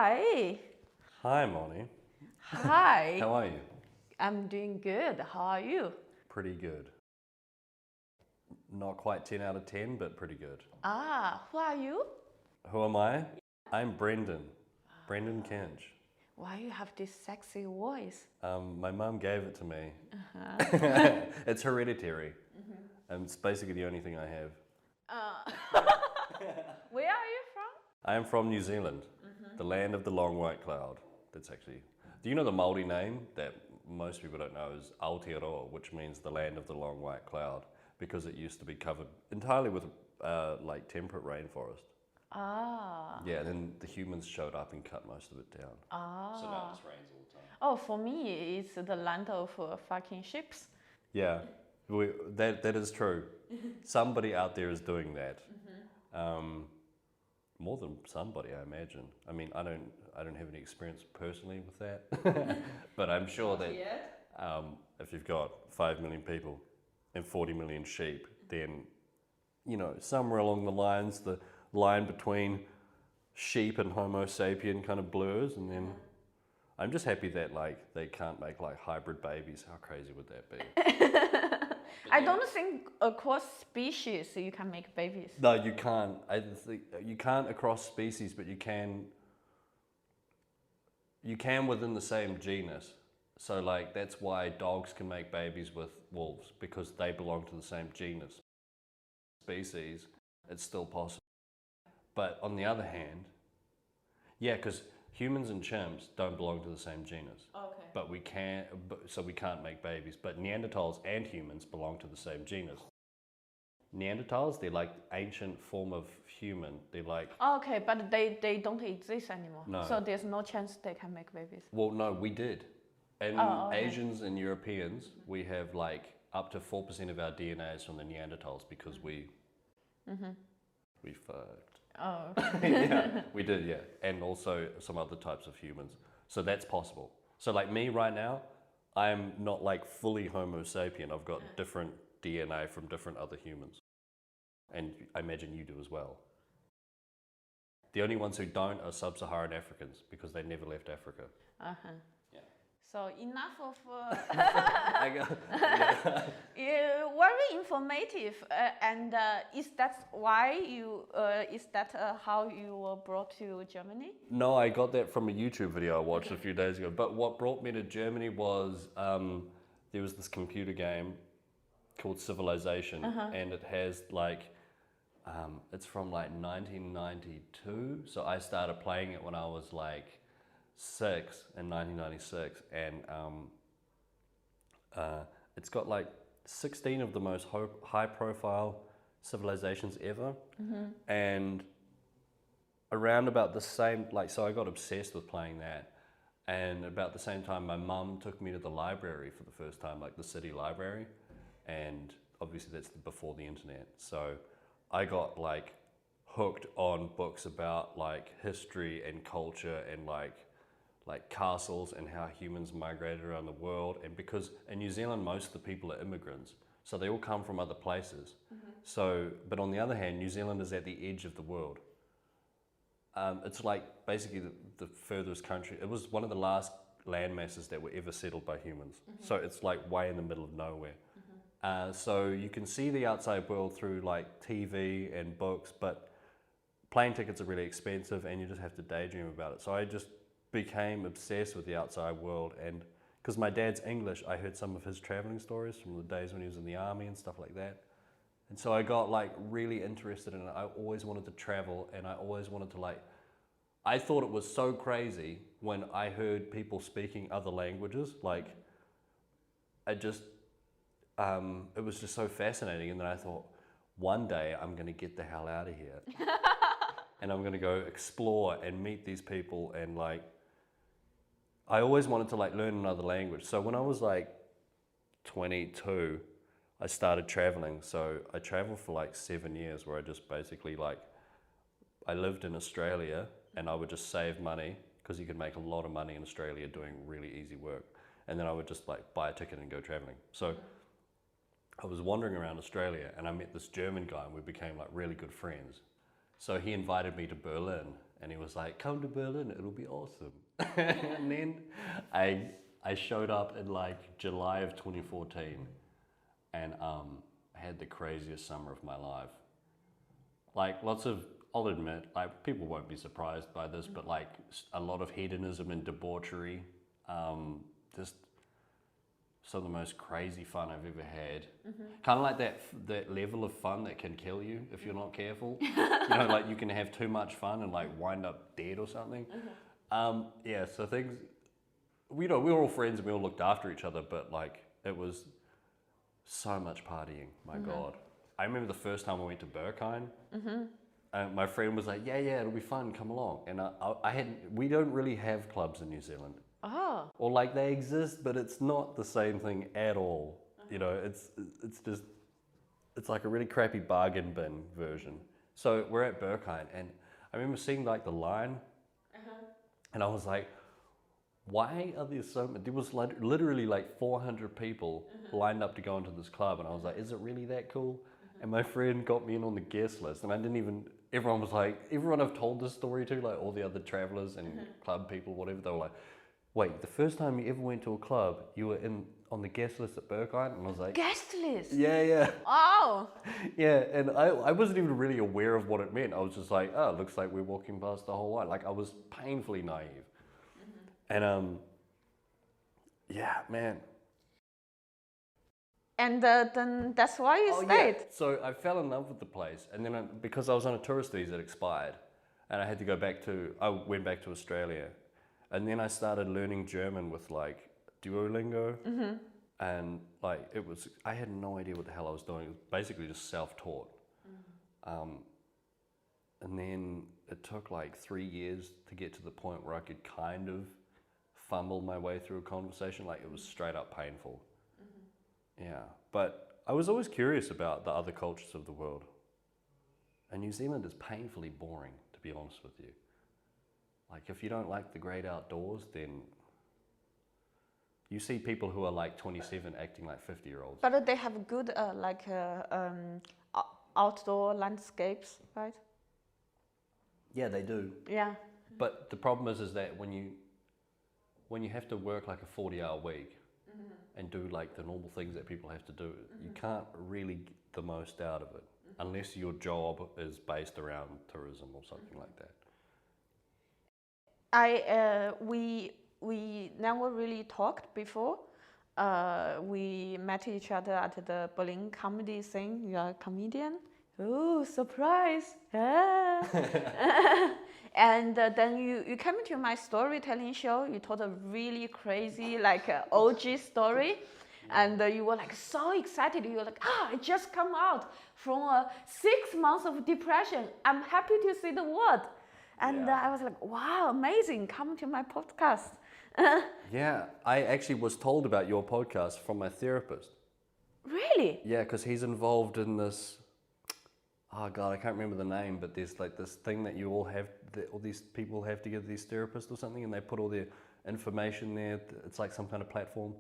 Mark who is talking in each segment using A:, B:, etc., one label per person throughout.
A: Hi.
B: Hi, Moni.
A: Hi.
B: How are you?
A: I'm doing good. How are you?
B: Pretty good. Not quite 10 out of 10, but pretty good.
A: Who are you?
B: Who am I? I'm Brendon Kinch.
A: Why you have this sexy voice?
B: My mum gave it to me.
A: Uh-huh.
B: It's hereditary. And it's basically the only thing I have.
A: Where are you from?
B: I am from New Zealand, the land of the long white cloud. That's actually... Do you know the Māori name that most people don't know is Aotearoa, which means the land of the long white cloud, because it used to be covered entirely with like temperate rainforest. Yeah, and then the humans showed up and cut most of it down. So now it just rains all the time.
A: Oh, for me, it's the land of fucking ships.
B: Yeah, that is true. Somebody out there is doing that. More than somebody, I imagine. I mean, I don't have any experience personally with that, but I'm sure that if you've got 5 million people and 40 million sheep, then you know somewhere along the lines, the line between sheep and Homo sapien kind of blurs, and then I'm just happy that like they can't make like hybrid babies. How crazy would that be?
A: I don't think across species you can make babies.
B: No, you can't. I think you can't across species, but you can within the same genus. So like that's why dogs can make babies with wolves, because they belong to the same genus. Species, it's still possible. But on the other hand, yeah, because humans and chimps don't belong to the same genus.
A: Okay.
B: But we can, so we can't make babies. But Neanderthals and humans belong to the same genus. Neanderthals, they're like ancient form of human. They're like...
A: Okay, but they don't exist anymore.
B: No.
A: So there's no chance they can make babies.
B: Well, no, we did. And
A: okay.
B: Asians and Europeans, we have like up to 4% of our DNA is from the Neanderthals because we fucked.
A: Oh.
B: Yeah, we did, yeah. And also some other types of humans. So that's possible. So like me right now, I'm not like fully Homo sapien. I've got different DNA from different other humans. And I imagine you do as well. The only ones who don't are sub-Saharan Africans because they never left Africa.
A: Uh-huh.
B: Yeah.
A: So enough of
B: Yeah.
A: very informative, and is that why you is that how you were brought to Germany?
B: No, I got that from a YouTube video I watched a few days ago. But what brought me to Germany was there was this computer game called Civilization, and it has like it's from like 1992. So I started playing it when I was like 6 in 1996, and it's got like 16 of the most high-profile civilizations ever, and around about the same, like, so I got obsessed with playing that, and about the same time, my mum took me to the library for the first time, like the city library, and obviously that's before the internet, so I got like hooked on books about like history and culture and like castles and how humans migrated around the world. And because in New Zealand most of the people are immigrants, so they all come from other places. So, but on the other hand, New Zealand is at the edge of the world. It's like basically the furthest country. It was one of the last land masses that were ever settled by humans. So it's like way in the middle of nowhere. So you can see the outside world through like TV and books, but plane tickets are really expensive and you just have to daydream about it. So I just became obsessed with the outside world, and because my dad's English, I heard some of his traveling stories from the days when he was in the army and stuff like that. And so I got like really interested in it. I always wanted to travel, and I always wanted to like, I thought it was so crazy when I heard people speaking other languages. Like I just, it was just so fascinating. And then I thought, one day I'm gonna get the hell out of here. And I'm gonna go explore and meet these people, and like, I always wanted to like learn another language. So when I was like 22, I started traveling. So I traveled for like 7 years, where I just basically like, I lived in Australia and I would just save money, because you can make a lot of money in Australia doing really easy work. And then I would just like buy a ticket and go traveling. So I was wandering around Australia and I met this German guy, and we became like really good friends. So he invited me to Berlin, and he was like, "Come to Berlin, it'll be awesome." And then I showed up in like July of 2014, and I had the craziest summer of my life. Like lots of, I'll admit, like people won't be surprised by this, but like a lot of hedonism and debauchery, just some of the most crazy fun I've ever had. Kind of like that level of fun that can kill you if you're not careful. You know, like you can have too much fun and like wind up dead or something. Yeah, so things, we were all friends and we all looked after each other, but like it was so much partying, my God. I remember the first time I went to Berkheim, my friend was like, yeah, it'll be fun, come along. And we don't really have clubs in New Zealand.
A: Oh.
B: Or like they exist, but it's not the same thing at all. You know, it's like a really crappy bargain bin version. So we're at Berkheim, and I remember seeing like the line, and I was like, why are there so many? There was like literally like 400 people lined up to go into this club, and I was like, is it really that cool? And my friend got me in on the guest list, and I didn't even, everyone was like, everyone I've told this story to, like all the other travelers and club people, whatever, they were like, wait, the first time you ever went to a club, you were on the guest list at Berkheim? And I was like,
A: Guest list?
B: yeah.
A: Oh.
B: Yeah, and I wasn't even really aware of what it meant. I was just like, oh, it looks like we're walking past the whole line. Like I was painfully naive. And yeah, man.
A: And then that's why you stayed?
B: Yeah. So I fell in love with the place, and then because I was on a tourist visa, it expired, and I had to I went back to Australia. And then I started learning German with like Duolingo, and like I had no idea what the hell I was doing. It was basically just self-taught. And then it took like 3 years to get to the point where I could kind of fumble my way through a conversation. Like it was straight up painful. Yeah, but I was always curious about the other cultures of the world. And New Zealand is painfully boring, to be honest with you. Like if you don't like the great outdoors, then you see people who are like 27 acting like 50-year-olds.
A: But they have good outdoor landscapes, right?
B: Yeah, they do.
A: Yeah.
B: But the problem is that when you have to work like a 40-hour week and do like the normal things that people have to do, you can't really get the most out of it unless your job is based around tourism or something like that.
A: We never really talked before. We met each other at the Berlin comedy thing. You are a comedian? Oh, surprise! Yeah. And then you came to my storytelling show. You told a really crazy, like OG story. And you were like so excited. You were like, I just come out from 6 months of depression. I'm happy to see the world. And I was like, wow, amazing, come to my podcast.
B: Yeah, I actually was told about your podcast from my therapist.
A: Really?
B: Yeah, because he's involved in this, oh God, I can't remember the name, but there's like this thing that you all have, that all these people have to give these therapists or something, and they put all their information there. It's like some kind of platform.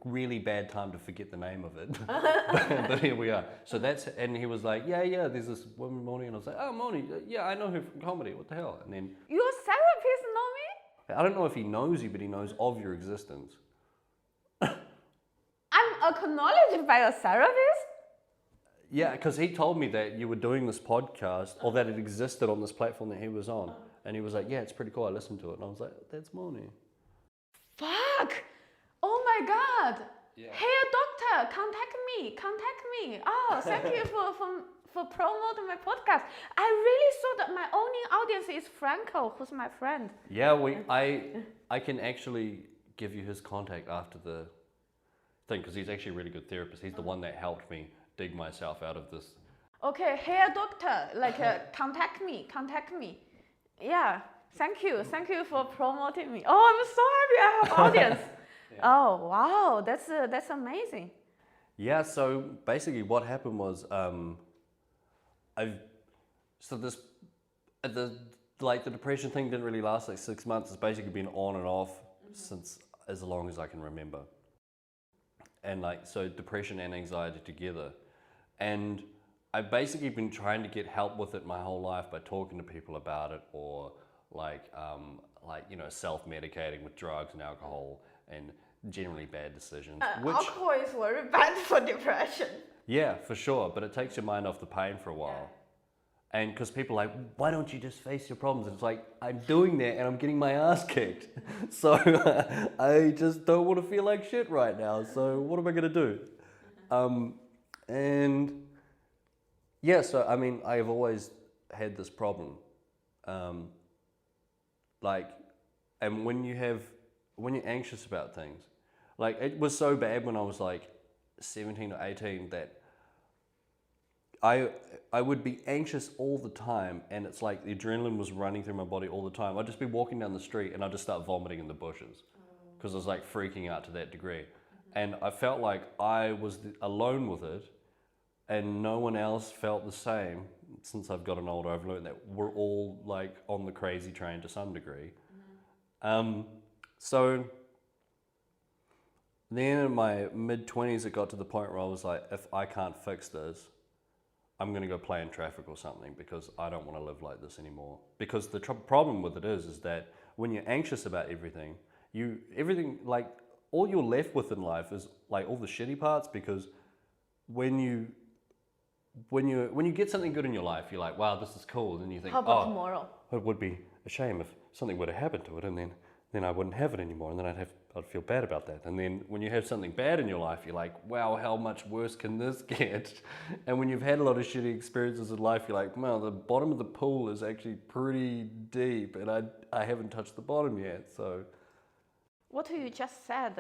B: Really bad time to forget the name of it, but here we are. So and he was like, yeah, there's this woman, Moni, and I was like, oh, Moni, yeah, I know her from comedy, what the hell? And then,
A: Your therapist know me?
B: I don't know if he knows you, but he knows of your existence.
A: I'm acknowledged by a therapist?
B: Yeah, because he told me that you were doing this podcast, or that it existed on this platform that he was on, and he was like, yeah, it's pretty cool, I listened to it, and I was like, that's Moni.
A: Fuck! Oh my God!
B: Yeah.
A: Hey, doctor, contact me. Oh, thank you for promoting my podcast. I really thought that my only audience is Franco, who's my friend.
B: Yeah, I can actually give you his contact after the thing, because he's actually a really good therapist. He's the one that helped me dig myself out of this.
A: Okay, hey, doctor, like contact me. Yeah, thank you for promoting me. Oh, I'm so happy I have audience. Yeah. Oh wow, that's amazing.
B: Yeah, so basically what happened was the depression thing didn't really last like 6 months. It's basically been on and off since as long as I can remember. And like so depression and anxiety together. And I've basically been trying to get help with it my whole life by talking to people about it, or like self-medicating with drugs and alcohol and generally bad decisions.
A: Alcohol is very bad for depression.
B: Yeah, for sure, but it takes your mind off the pain for a while. And because people are like, why don't you just face your problems? And it's like, I'm doing that and I'm getting my ass kicked. So I just don't want to feel like shit right now. So what am I going to do? And yeah, so I mean, I've always had this problem. And when you're anxious about things, like it was so bad when I was like 17 or 18 that I would be anxious all the time, and it's like the adrenaline was running through my body all the time. I'd just be walking down the street and I'd just start vomiting in the bushes because I was like freaking out to that degree. And I felt like I was alone with it and no one else felt the same. Since I've gotten older, I've learned that we're all like on the crazy train to some degree. So then in my mid-20s, it got to the point where I was like, if I can't fix this, I'm going to go play in traffic or something, because I don't want to live like this anymore. Because the problem with it is that when you're anxious about everything, like all you're left with in life is like all the shitty parts, because when you get something good in your life, you're like, wow, this is cool. And then you think,
A: how about tomorrow?
B: It would be a shame if something would have happened to it, and then I wouldn't have it anymore, and then I'd feel bad about that. And then when you have something bad in your life, you're like, wow, how much worse can this get? And when you've had a lot of shitty experiences in life, you're like, well, the bottom of the pool is actually pretty deep, and I haven't touched the bottom yet. So
A: what you just said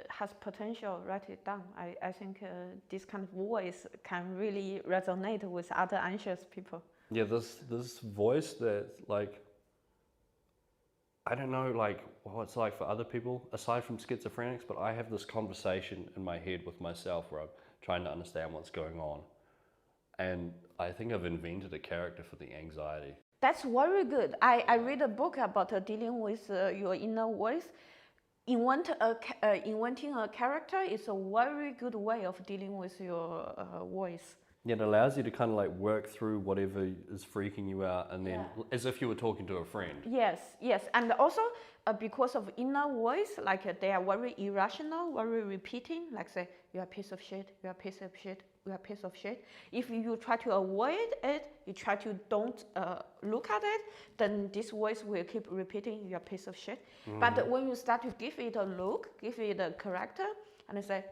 A: has potential. Write it down. I think this kind of voice can really resonate with other anxious people.
B: Yeah, this voice that, like, I don't know, like, what it's like for other people, aside from schizophrenics, but I have this conversation in my head with myself where I'm trying to understand what's going on. And I think I've invented a character for the anxiety.
A: That's very good. I read a book about dealing with your inner voice. Inventing a character is a very good way of dealing with your voice.
B: Yeah, it allows you to kind of like work through whatever is freaking you out, and then as if you were talking to a friend.
A: Yes, and also because of inner voice, like they are very irrational, very repeating, like say, you're a piece of shit, you're a piece of shit, you're a piece of shit. If you try to avoid it, you try to don't look at it, then this voice will keep repeating, you're a piece of shit. But when you start to give it a look, give it a character, and say,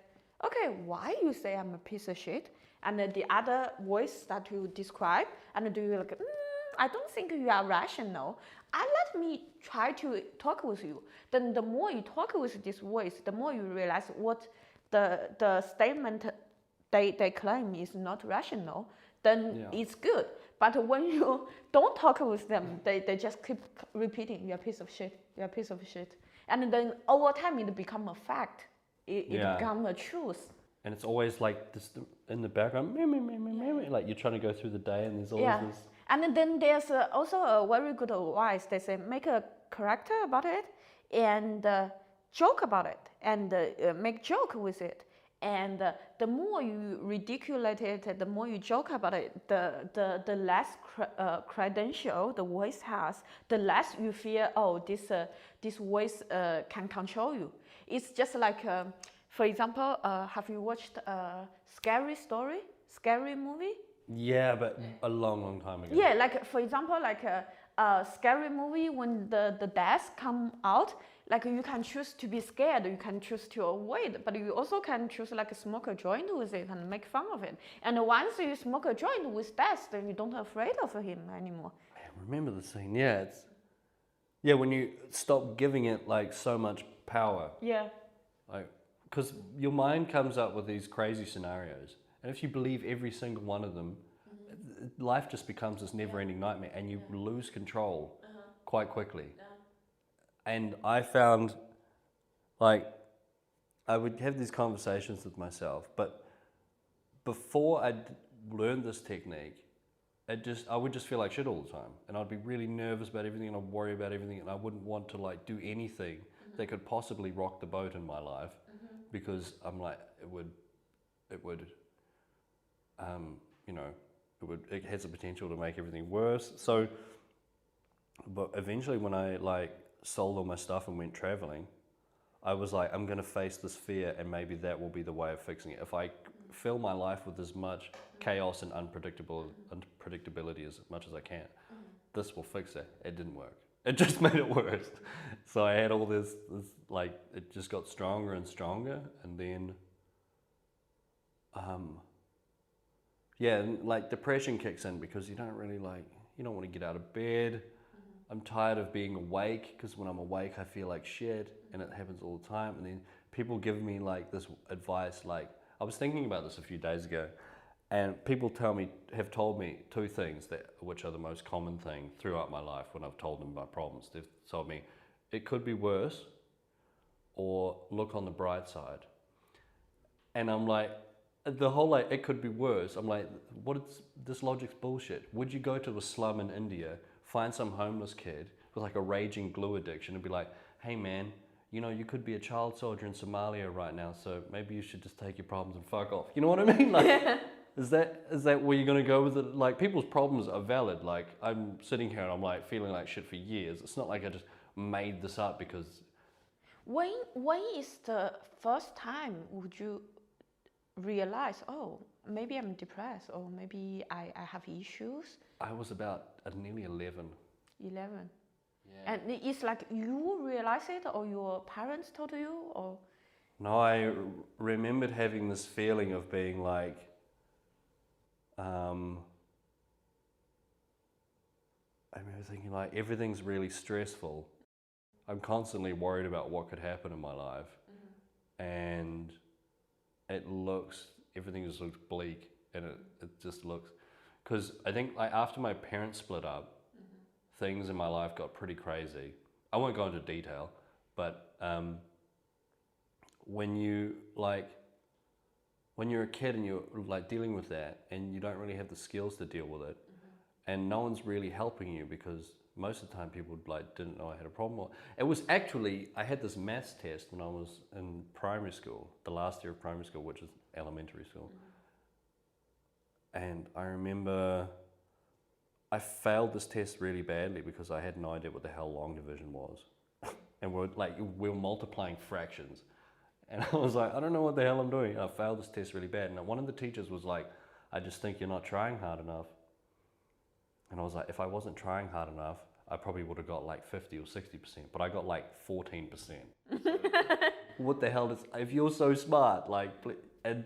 A: okay, why you say I'm a piece of shit? And the other voice start to describe, and do you like, I don't think you are rational. Let me try to talk with you. Then the more you talk with this voice, the more you realize what the statement they claim is not rational, then it's good. But when you don't talk with them, they just keep repeating, you're a piece of shit, you're a piece of shit. And then over time it becomes a fact. It becomes a truth. And
B: it's always like this in the background, like you're trying to go through the day, and there's always this.
A: And then there's also a very good advice. They say make a character about it, and joke about it, and make joke with it. And the more you ridiculate it, the more you joke about it, the less credential the voice has, the less you fear, this voice can control you. It's just like. For example, have you watched Scary movie?
B: Yeah, but a long time ago.
A: Yeah, like for example, like a scary movie, when the deaths come out, like you can choose to be scared, you can choose to avoid, but you also can choose like smoke a joint with it and make fun of it. And once you smoke a joint with death, then you don't afraid of him anymore.
B: Man, remember the scene? Yeah, when you stop giving it like so much power.
A: Yeah.
B: Like. Because your mind comes up with these crazy scenarios, and if you believe every single one of them, life just becomes this never-ending nightmare, and you lose control quite quickly. And I found, like, I would have these conversations with myself, but before I learned this technique, I would just feel like shit all the time, and I'd be really nervous about everything, and I'd worry about everything, and I wouldn't want to like do anything that could possibly rock the boat in my life. Because I'm like, it would it has the potential to make everything worse. So, but eventually when I like sold all my stuff and went traveling, I was like, I'm gonna face this fear, and maybe that will be the way of fixing it. If I fill my life with as much chaos and unpredictability as much as I can, this will fix it. It didn't work. It just made it worse. So I had all this like, it just got stronger and stronger, and then, yeah, and like depression kicks in because you don't really you don't want to get out of bed. I'm tired of being awake because when I'm awake I feel like shit, and it happens all the time. And then people give me like this advice, like I was thinking about this a few days ago, and people have told me two things which are the most common thing throughout my life when I've told them my problems. They've told me it could be worse, or look on the bright side. And I'm like, the whole like it could be worse, I'm like, this logic's bullshit. Would you go to a slum in India, find some homeless kid with like a raging glue addiction and be like, hey man, you know, you could be a child soldier in Somalia right now, so maybe you should just take your problems and fuck off. You know what I mean? Like, is that where you're gonna go with it? Like, people's problems are valid. Like, I'm sitting here and I'm like feeling like shit for years. It's not like I just made this up because.
A: When is the first time would you realize, oh, maybe I'm depressed, or maybe I have issues?
B: I was about nearly 11.
A: 11.
B: Yeah.
A: And it's like you realize it, or your parents told you, or?
B: No, I remembered having this feeling of being like, I remember thinking like, everything's really stressful. I'm constantly worried about what could happen in my life. And everything just looks bleak, and it just looks, because I think like after my parents split up, things in my life got pretty crazy. I won't go into detail, but when you're a kid and you're like dealing with that, and you don't really have the skills to deal with it, and no one's really helping you, because most of the time people like didn't know I had a problem. It was actually, I had this maths test when I was in primary school, the last year of primary school, which is elementary school. And I remember I failed this test really badly because I had no idea what the hell long division was. And we were multiplying fractions. And I was like, I don't know what the hell I'm doing. And I failed this test really bad. And one of the teachers was like, I just think you're not trying hard enough. And I was like, if I wasn't trying hard enough, I probably would have got like 50 or 60%, but I got like 14%. So, what the hell if you're so smart, like, and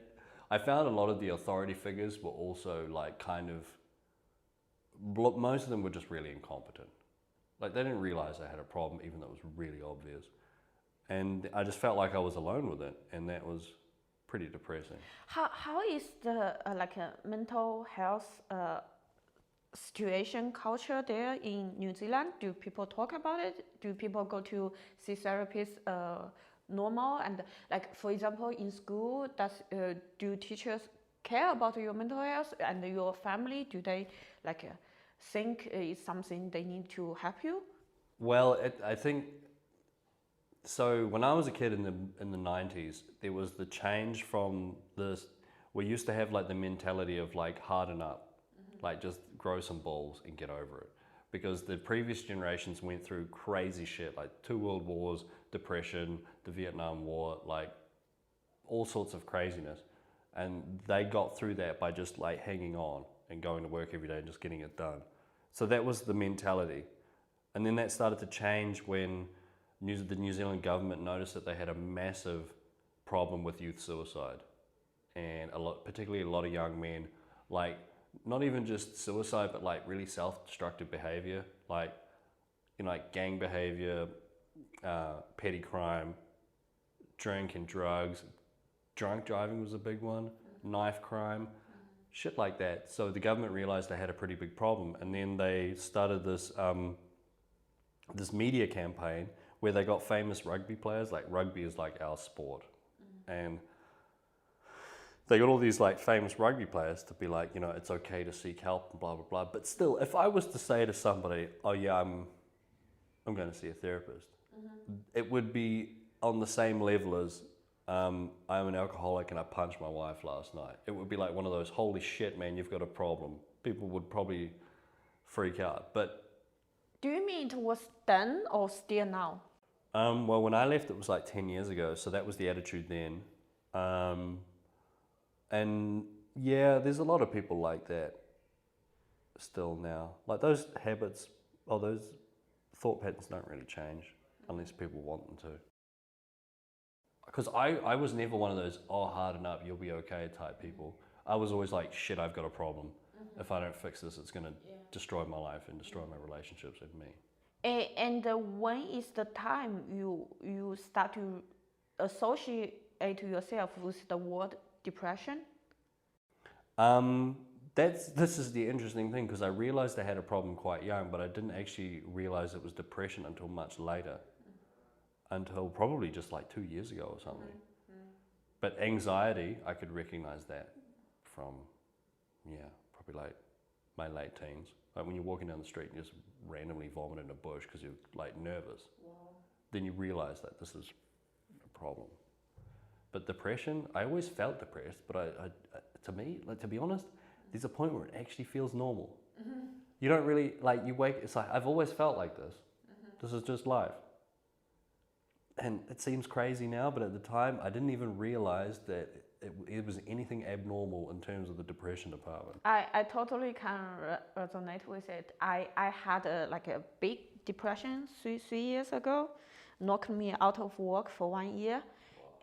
B: I found a lot of the authority figures were also like kind of, most of them were just really incompetent. Like, they didn't realize I had a problem, even though it was really obvious. And I just felt like I was alone with it, and that was pretty depressing.
A: How is the mental health situation culture there in New Zealand? Do people talk about it? Do people go to see therapists normal? And like, for example, in school, do teachers care about your mental health and your family? Do they think it's something they need to help you?
B: Well, I think so. When I was a kid in the 90s, there was the change from this. We used to have like the mentality of like harden up, like just grow some balls and get over it, because the previous generations went through crazy shit, like 2 world wars, depression, the Vietnam War, like all sorts of craziness, and they got through that by just like hanging on and going to work every day and just getting it done. So that was the mentality. And then that started to change when the New Zealand government noticed that they had a massive problem with youth suicide, and particularly a lot of young men, like not even just suicide, but like really self-destructive behavior, like, you know, like gang behavior, petty crime, drink and drugs, drunk driving was a big one, knife crime, shit like that. So the government realized they had a pretty big problem, and then they started this this media campaign where they got famous rugby players. Like, rugby is like our sport, and they got all these like famous rugby players to be like, you know, it's okay to seek help and blah blah blah. But still, if I was to say to somebody, oh yeah, I'm going to see a therapist, it would be on the same level as I'm an alcoholic and I punched my wife last night. It would be like one of those, holy shit man, you've got a problem, people would probably freak out. But
A: Do you mean it was then or still now?
B: well, when I left, it was like 10 years ago, so that was the attitude then. And yeah, there's a lot of people like that still now. Like those habits or those thought patterns don't really change unless people want them to. Because I was never one of those, oh, harden up, you'll be okay type people. I was always like, shit, I've got a problem. If I don't fix this, it's going to destroy my life and destroy my relationships with me.
A: And when is the time you start to associate yourself with the word depression?
B: This is the interesting thing, because I realized I had a problem quite young, but I didn't actually realize it was depression until much later, until probably just like 2 years ago or something. But anxiety, I could recognize that from, probably like my late teens. Like when you're walking down the street and you just randomly vomit in a bush because you're like nervous. Wow. Then you realize that this is a problem. But depression, I always felt depressed, but I to me, like, to be honest, there's a point where it actually feels normal. You don't really, like, you wake, it's like, I've always felt like this. This is just life. And it seems crazy now, but at the time, I didn't even realize that it was anything abnormal in terms of the depression department.
A: I totally can resonate with it. I had a big depression three years ago, knocked me out of work for 1 year.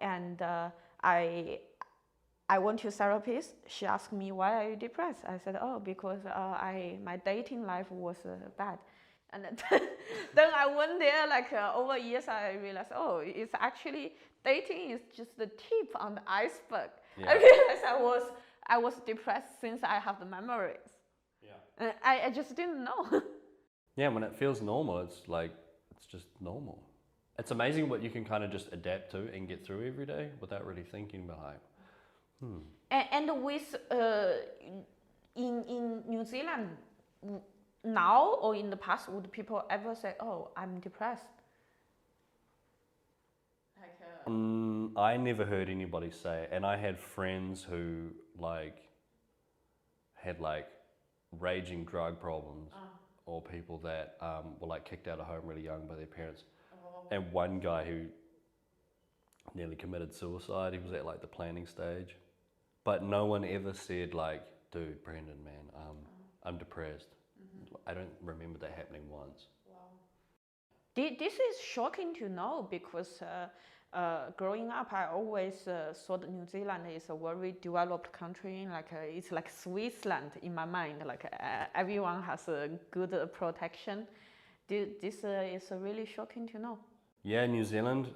A: And I went to therapist. She asked me, why are you depressed? I said, oh, because my dating life was bad. And then I went there, over years, I realized, oh, it's actually, dating is just the tip on the iceberg. Yeah. I realized I was depressed since I have the memories. Yeah. And I just didn't know.
B: Yeah, when it feels normal, it's like, it's just normal. It's amazing what you can kind of just adapt to and get through every day without really thinking behind.
A: And with, in New Zealand, now or in the past, would people ever say, oh, I'm depressed?
B: I never heard anybody say it. And I had friends who had raging drug problems, or people that were kicked out of home really young by their parents. And one guy who nearly committed suicide, he was at the planning stage. But no one ever said dude, Brendon, man, I'm depressed. I don't remember that happening once.
A: Wow. This is shocking to know, because growing up, I always thought New Zealand is a very developed country. It's like Switzerland in my mind. Everyone has a good protection. This is really shocking to know.
B: Yeah, New Zealand,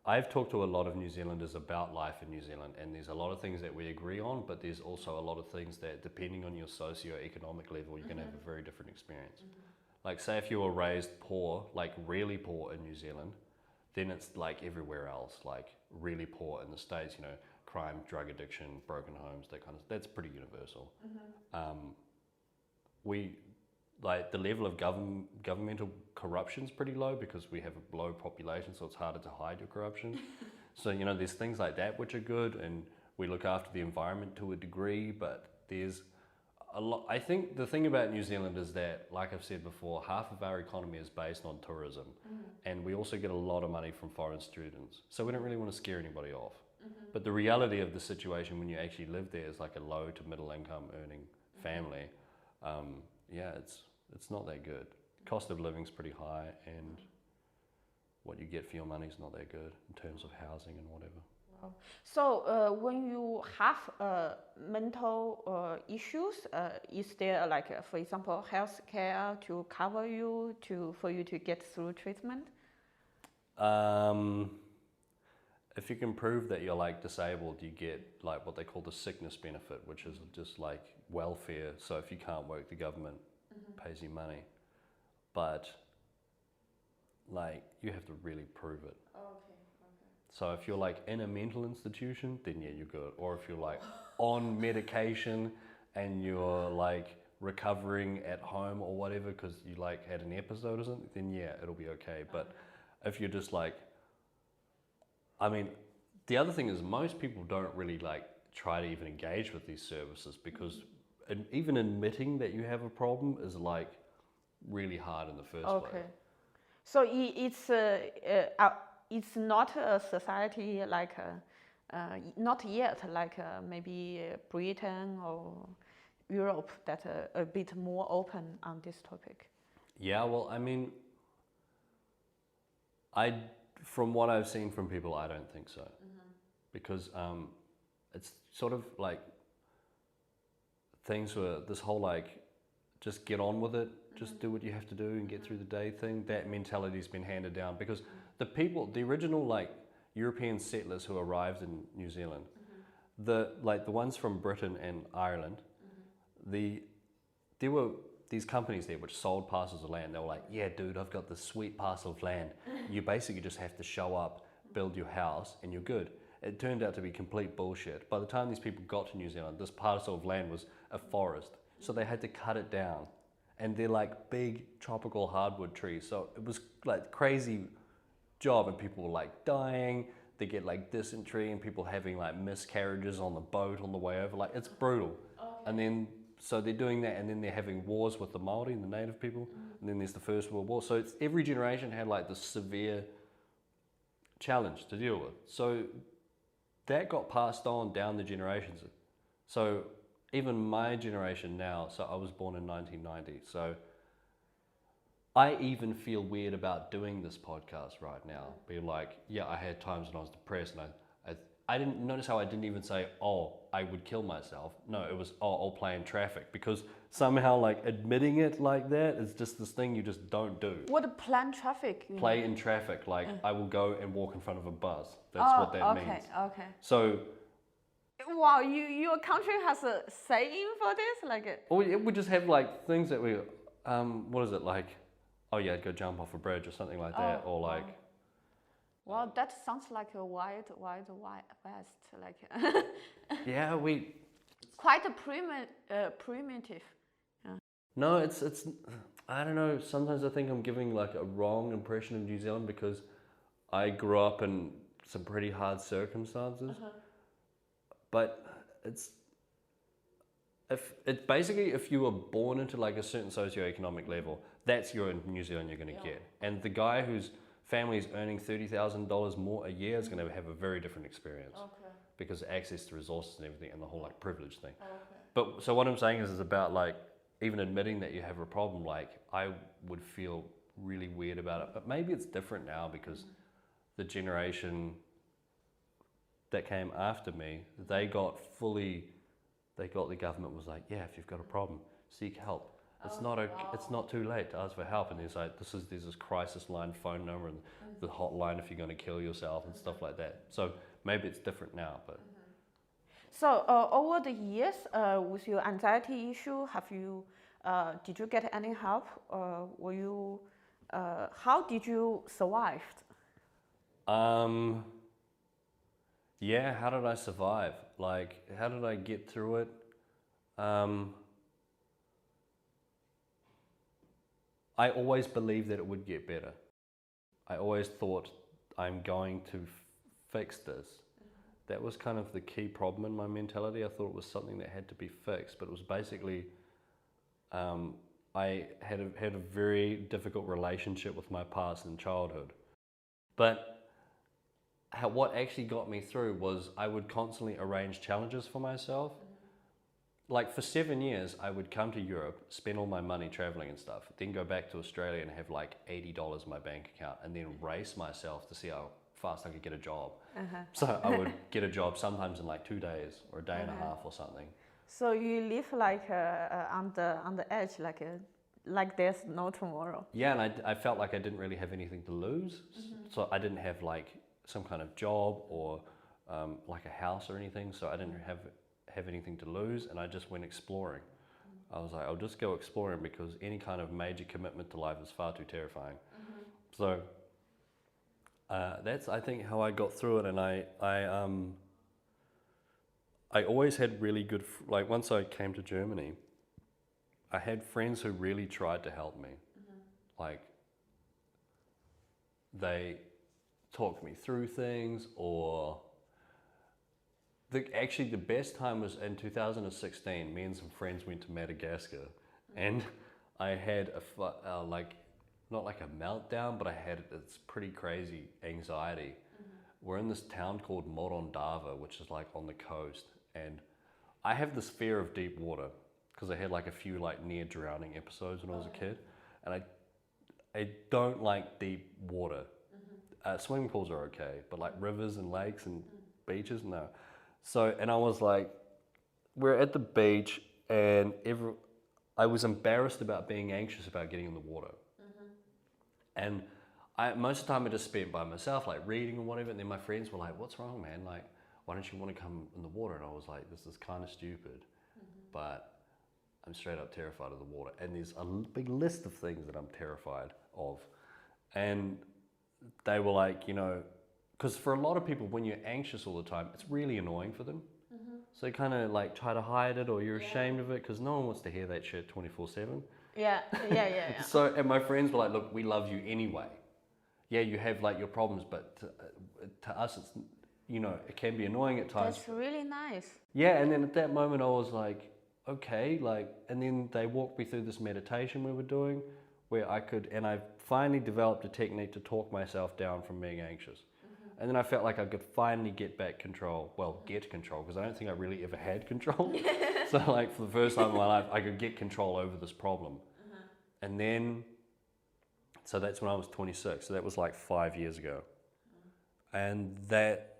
B: I've talked to a lot of New Zealanders about life in New Zealand, and there's a lot of things that we agree on, but there's also a lot of things that, depending on your socio-economic level, you're going to have a very different experience. Say if you were raised poor, really poor in New Zealand, then it's like everywhere else, really poor in the States, crime, drug addiction, broken homes, that's pretty universal. The level of governmental corruption is pretty low because we have a low population, so it's harder to hide your corruption. So, there's things like that which are good, and we look after the environment to a degree, but there's a lot. I think the thing about New Zealand is that, like I've said before, half of our economy is based on tourism, and we also get a lot of money from foreign students. So we don't really want to scare anybody off. But the reality of the situation when you actually live there is a low to middle income earning family. It's not that good. Cost of living's pretty high, and what you get for your money's not that good in terms of housing and whatever.
A: Wow. So when you have mental issues, is there for example, health care to cover you, for you to get through treatment?
B: If you can prove that you're disabled, you get what they call the sickness benefit, which is just welfare. So if you can't work, the government pays you money, but you have to really prove it.
A: Okay.
B: So if you're in a mental institution, then yeah, you're good. Or if you're on medication and you're recovering at home or whatever because you had an episode or something, then yeah, it'll be okay. But if you're just the other thing is most people don't really try to even engage with these services, because even admitting that you have a problem is like really hard in the first place.
A: So it's not a society like not yet like maybe Britain or Europe that are a bit more open on this topic.
B: Yeah, well, I mean, from what I've seen from people, I don't think so, because it's sort of like things were this whole like just get on with it, just do what you have to do and get through the day thing. That mentality's been handed down because the original like European settlers who arrived in New Zealand, the ones from Britain and Ireland, there were these companies there which sold parcels of land. They were like, yeah, dude, I've got this sweet parcel of land. You basically just have to show up, build your house, and you're good. It turned out to be complete bullshit. By the time these people got to New Zealand, this parcel of land was a forest. So they had to cut it down. And they're like big tropical hardwood trees. So it was like crazy job, and people were like dying. They get like dysentery and people having like miscarriages on the boat on the way over. Like it's brutal. And then so they're doing that, and then they're having wars with the Maori and the native people, and then there's the First World War. So it's, every generation had like this severe challenge to deal with. So that got passed on down the generations. So even my generation now, so I was born in 1990, so I even feel weird about doing this podcast right now. Be like, yeah, I had times when I was depressed, and I didn't notice how I didn't even say, oh, I would kill myself. No, it was, oh, I'll play in traffic, because somehow like admitting it like that is just this thing you just don't do.
A: What plan traffic?
B: Play in traffic, like I will go and walk in front of a bus. That's what that means.
A: Okay.
B: So,
A: wow, your country has a saying for this, like.
B: we just have like things that we, what is it like? Oh yeah, go jump off a bridge or something like that, or like.
A: Well, that sounds like a wild west, like.
B: Yeah,
A: quite a primitive. Yeah.
B: No, it's. I don't know. Sometimes I think I'm giving like a wrong impression of New Zealand because I grew up in some pretty hard circumstances. But if you were born into like a certain socioeconomic level, that's your New Zealand you're going to get. And the guy whose family is earning $30,000 more a year is going to have a very different experience because access to resources and everything, and the whole like privilege thing. But so what I'm saying is about like even admitting that you have a problem. Like I would feel really weird about it, but maybe it's different now because the generation that came after me, the government was like, yeah, if you've got a problem, seek help. It's it's not too late to ask for help. And there's like, there's this crisis line phone number and the hotline if you're going to kill yourself and stuff like that. So maybe it's different now, but.
A: So over the years, with your anxiety issue, did you get any help? Were you, how did you survive?
B: Yeah, how did I survive? Like, how did I get through it? I always believed that it would get better. I always thought, I'm going to fix this. That was kind of the key problem in my mentality. I thought it was something that had to be fixed, but it was basically, I had a very difficult relationship with my past in childhood. But what actually got me through was I would constantly arrange challenges for myself. Like for 7 years, I would come to Europe, spend all my money traveling and stuff, then go back to Australia and have like $80 in my bank account, and then race myself to see how fast I could get a job. So I would get a job sometimes in like 2 days or a day and a half or something.
A: So you live like on the edge, like there's no tomorrow.
B: Yeah, and I felt like I didn't really have anything to lose. So I didn't have like some kind of job or like a house or anything. So I didn't have anything to lose, and I just went exploring. I was like, I'll just go exploring because any kind of major commitment to life is far too terrifying. So that's, I think, how I got through it. And I always had really good, like once I came to Germany, I had friends who really tried to help me. Like they talked me through things, or Actually, the best time was in 2016. Me and some friends went to Madagascar, and I had like, not like a meltdown, but I had this pretty crazy anxiety. We're in this town called Morondava, which is like on the coast, and I have this fear of deep water because I had like a few like near drowning episodes when I was a kid, and I don't like deep water. Swimming pools are okay, but like rivers and lakes and beaches, no. So, and I was like, we're at the beach, and I was embarrassed about being anxious about getting in the water. And most of the time I just spent by myself, like reading or whatever, and then my friends were like, what's wrong, man? Like, why don't you want to come in the water? And I was like, this is kind of stupid, but I'm straight up terrified of the water. And there's a big list of things that I'm terrified of. And they were like, you know, because for a lot of people, when you're anxious all the time, it's really annoying for them. So you kind of like try to hide it, or you're ashamed of it, because no one wants to hear that shit 24/7.
A: Yeah.
B: So, and my friends were like, look, we love you anyway. Yeah, you have like your problems, but to us, it's, you know, it can be annoying at times.
A: That's really nice.
B: Yeah, and then at that moment I was like, okay, like, and then they walked me through this meditation we were doing, where I finally developed a technique to talk myself down from being anxious. And then I felt like I could finally get back control. Well, get control, because I don't think I really ever had control. So like for the first time in my life, I could get control over this problem. And then, so that's when I was 26. So that was like 5 years ago. And that,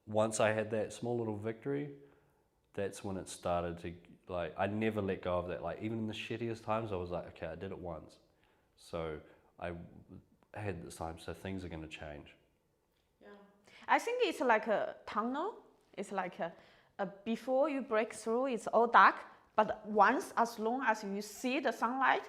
B: once I had that small little victory, that's when it started to, like, I never let go of that. Like, even in the shittiest times, I was like, okay, I did it once. So I had this time, so things are going to change.
A: I think it's like a tunnel. It's like before you break through, it's all dark. But once, as long as you see the sunlight,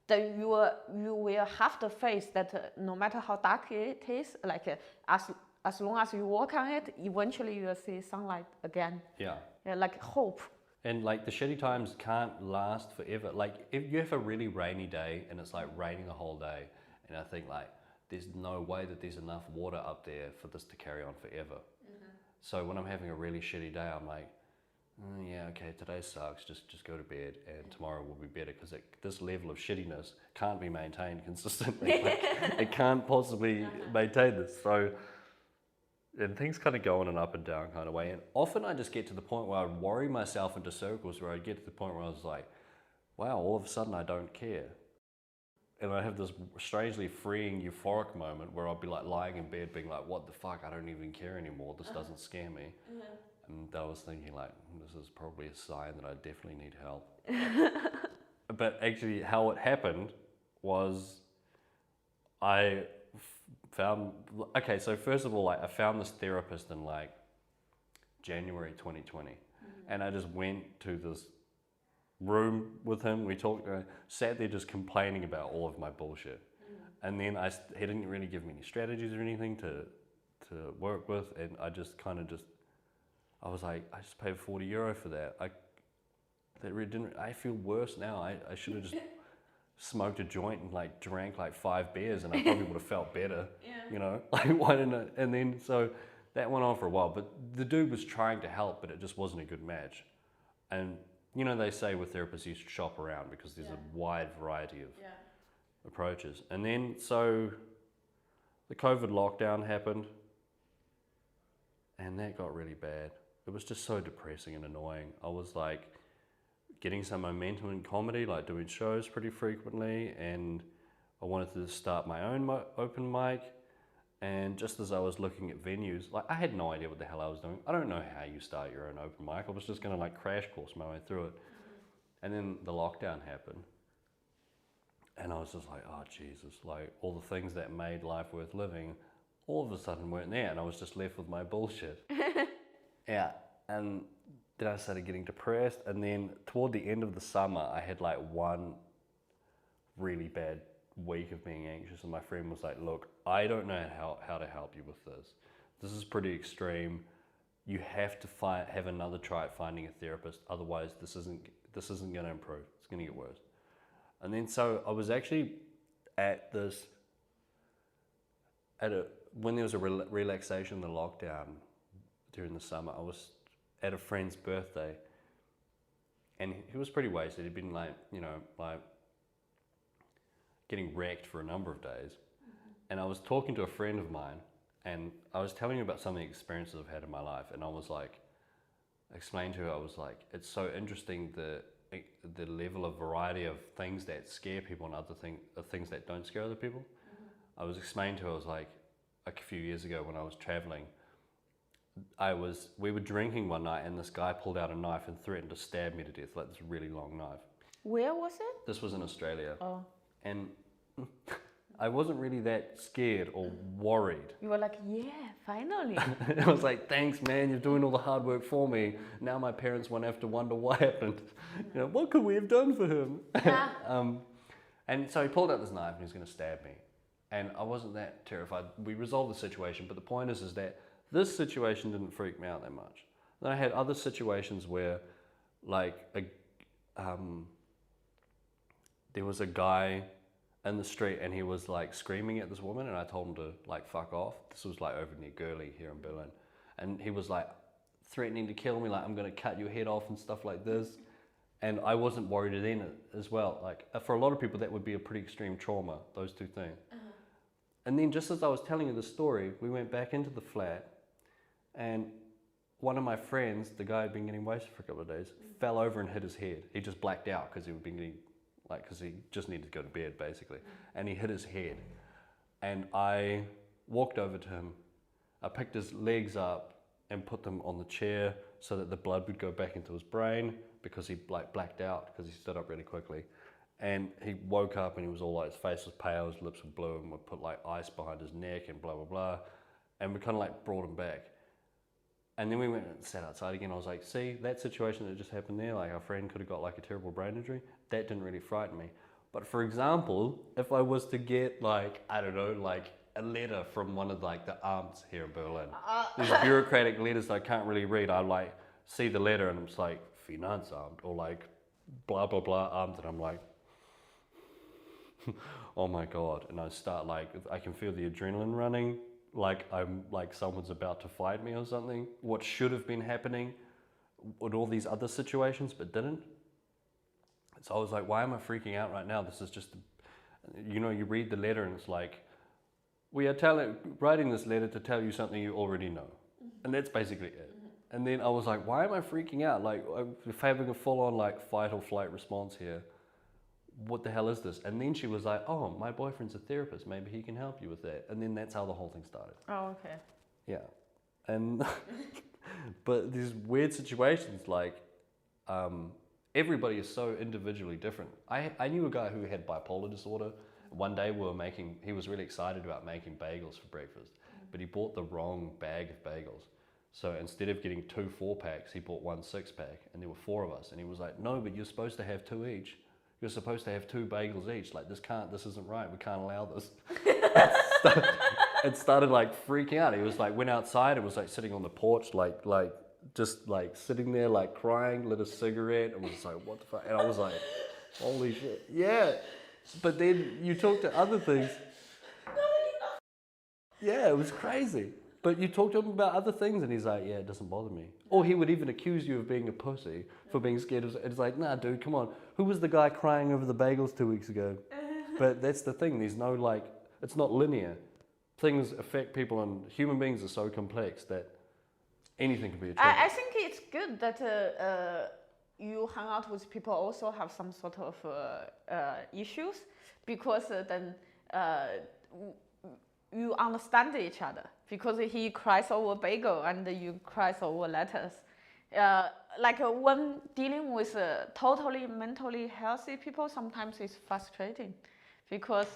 A: then you will have the faith that no matter how dark it is, like as long as you walk on it, eventually you will see sunlight again.
B: Yeah,
A: like hope.
B: And like the shitty times can't last forever. Like if you have a really rainy day and it's like raining the whole day, and I think like, there's no way that there's enough water up there for this to carry on forever. So when I'm having a really shitty day, I'm like, yeah, okay, today sucks, just go to bed, and tomorrow will be better, because this level of shittiness can't be maintained consistently. Like, it can't possibly maintain this. So, and things kind of go in an up and down kind of way. And often I just get to the point where I'd worry myself into circles, where I'd get to the point where I was like, wow, all of a sudden I don't care. And I have this strangely freeing, euphoric moment where I'll be like lying in bed being like, what the fuck, I don't even care anymore, this doesn't scare me. And I was thinking like, this is probably a sign that I definitely need help. But actually how it happened was I found, okay, so first of all, like I found this therapist in like January 2020. And I just went to this room with him, we talked, sat there just complaining about all of my bullshit. And then he didn't really give me any strategies or anything to work with, and I just kind of I was like, I just paid €40 for that. I feel worse now. I should have just smoked a joint and like drank like 5 beers, and I probably would have felt better. You know, like why didn't I? And then so that went on for a while, but the dude was trying to help, but it just wasn't a good match. And you know, they say with therapists you should shop around, because there's a wide variety of approaches. And then so the COVID lockdown happened, and that got really bad. It was just so depressing and annoying. I was like getting some momentum in comedy, like doing shows pretty frequently, and I wanted to start my own open mic. And just as I was looking at venues, like I had no idea what the hell I was doing. I don't know how you start your own open mic. I was just gonna like crash course my way through it. And then the lockdown happened. And I was just like, oh Jesus, like all the things that made life worth living all of a sudden weren't there, and I was just left with my bullshit. Yeah, and then I started getting depressed, and then toward the end of the summer, I had like one really bad week of being anxious, and my friend was like, look, I don't know how to help you with this. This is pretty extreme. You have to have another try at finding a therapist, otherwise this isn't going to improve. It's going to get worse. And then so I was actually at this, when there was a relaxation in the lockdown during the summer, I was at a friend's birthday, and he was pretty wasted. He'd been like, you know, like getting wrecked for a number of days. And I was talking to a friend of mine, and I was telling her about some of the experiences I've had in my life, and I was like, explained to her, I was like, it's so interesting the level of variety of things that scare people and other things that don't scare other people. I was explaining to her, I was like, a few years ago when I was traveling, we were drinking one night, and this guy pulled out a knife and threatened to stab me to death, like this really long knife.
A: Where was it?
B: This was in Australia.
A: Oh.
B: And I wasn't really that scared or worried.
A: You were like, yeah, finally.
B: I was like, thanks, man, you're doing all the hard work for me. Now my parents won't have to wonder what happened. You know, what could we have done for him?
A: Yeah.
B: And so he pulled out this knife and he was going to stab me. And I wasn't that terrified. We resolved the situation, but the point is that this situation didn't freak me out that much. Then I had other situations where, like, there was a guy in the street and he was like screaming at this woman, and I told him to like fuck off. This was like over near Gurley here in Berlin. And he was like threatening to kill me, like, I'm going to cut your head off and stuff like this. And I wasn't worried then as well. Like, for a lot of people that would be a pretty extreme trauma, those two things. And then just as I was telling you the story, we went back into the flat, and one of my friends, the guy who'd been getting wasted for a couple of days, fell over and hit his head. He just blacked out because because he just needed to go to bed basically. And he hit his head. And I walked over to him, I picked his legs up and put them on the chair so that the blood would go back into his brain, because he like blacked out because he stood up really quickly. And he woke up and he was all like, his face was pale, his lips were blue, and we put like ice behind his neck and blah, blah, blah. And we kind of like brought him back. And then we went and sat outside again. I was like, see, that situation that just happened there, like our friend could have got like a terrible brain injury. That didn't really frighten me. But for example, if I was to get like, I don't know, like a letter from one of like the arms here in Berlin, these bureaucratic letters that I can't really read, I like see the letter and it's like Finanzamt or like blah, blah, blah Amt, and I'm like, oh my God. And I start like, I can feel the adrenaline running, like I'm like someone's about to fight me or something. What should have been happening in all these other situations but didn't. So I was like, why am I freaking out right now? This is just, you know, you read the letter and it's like, we are writing this letter to tell you something you already know. And that's basically it. And then I was like, why am I freaking out? Like, I'm having a full-on like fight or flight response here. What the hell is this? And then she was like, oh, my boyfriend's a therapist. Maybe he can help you with that. And then that's how the whole thing started.
A: Oh, okay.
B: Yeah. And, but these weird situations, like, everybody is so individually different. I knew a guy who had bipolar disorder. One day he was really excited about making bagels for breakfast, but he bought the wrong bag of bagels. So instead of getting 2 4-packs, he bought 1 6-pack, and there were 4 of us. And he was like, no, but you're supposed to have 2 each. You're supposed to have 2 bagels each. Like, this isn't right. We can't allow this. It started like freaking out. He was like, went outside and was like sitting on the porch, just like sitting there, like crying, lit a cigarette, and was like, what the fuck? And I was like, holy shit. Yeah. But then you talk to other things. Yeah, it was crazy. But you talk to him about other things and he's like, yeah, it doesn't bother me. Or he would even accuse you of being a pussy for being scared. It's like, nah, dude, come on. Who was the guy crying over the bagels 2 weeks ago? But that's the thing. There's no like, it's not linear. Things affect people, and human beings are so complex that anything can be a trigger.
A: I think it's good that you hang out with people also have some sort of issues, because then you understand each other, because he cries over bagel and you cries over letters. When dealing with totally mentally healthy people, sometimes it's frustrating, because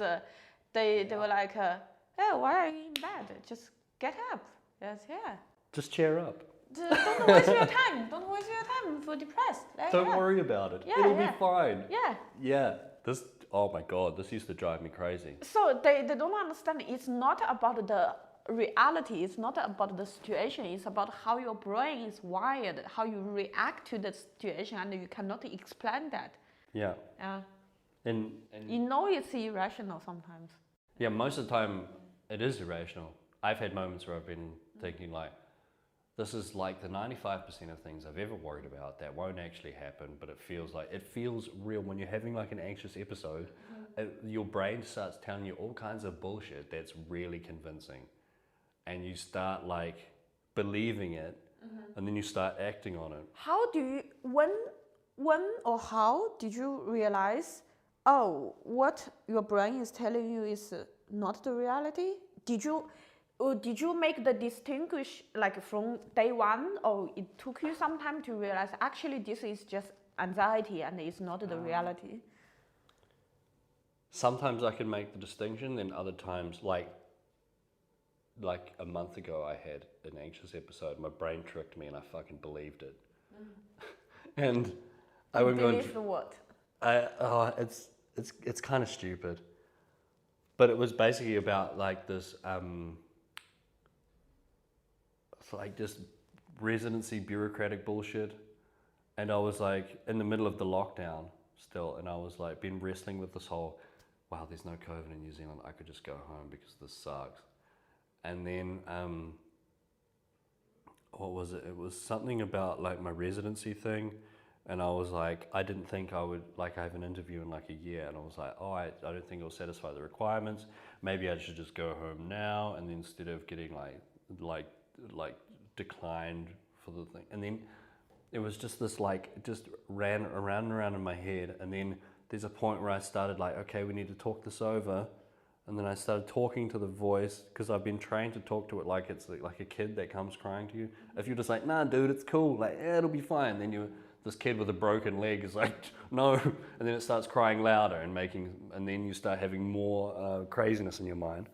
A: they were like, hey, why are you in bed? Just get up. Yes, yeah.
B: Just cheer up.
A: Don't waste your time. Don't waste your time for depressed.
B: Don't worry about it. It'll be fine.
A: Yeah.
B: Yeah. Oh my God, this used to drive me crazy.
A: So they don't understand. It's not about the reality. It's not about the situation. It's about how your brain is wired, how you react to the situation, and you cannot explain that.
B: Yeah. And
A: you know it's irrational sometimes.
B: Yeah, most of the time it is irrational. I've had moments where I've been thinking like, this is like the 95% of things I've ever worried about that won't actually happen, but it feels real. When you're having like an anxious episode, your brain starts telling you all kinds of bullshit that's really convincing. And you start like believing it, and then you start acting on it.
A: How do you, when or how did you realize, oh, what your brain is telling you is not the reality? Did you make the distinguish like from day one, or it took you some time to realize actually this is just anxiety and it's not the reality?
B: Sometimes I can make the distinction, then other times, like a month ago, I had an anxious episode. My brain tricked me, and I fucking believed it. And I went going.
A: Believe the what?
B: It's kind of stupid, but it was basically about like this, like just residency bureaucratic bullshit. And I was like in the middle of the lockdown still, and I was like been wrestling with this whole, wow, there's no COVID in New Zealand. I could just go home because this sucks. And then, what was it? It was something about like my residency thing. And I was like, I didn't think I would, like I have an interview in like a year. And I was like, oh, I don't think it'll satisfy the requirements. Maybe I should just go home now. And then instead of getting like declined for the thing. And then it was just this like, it just ran around and around in my head. And then there's a point where I started like, okay, we need to talk this over. And then I started talking to the voice, because I've been trained to talk to it like it's like a kid that comes crying to you. If you're just like, nah, dude, it's cool, like, yeah, it'll be fine. Then this kid with a broken leg is like, no. And then it starts crying louder and then you start having more craziness in your mind.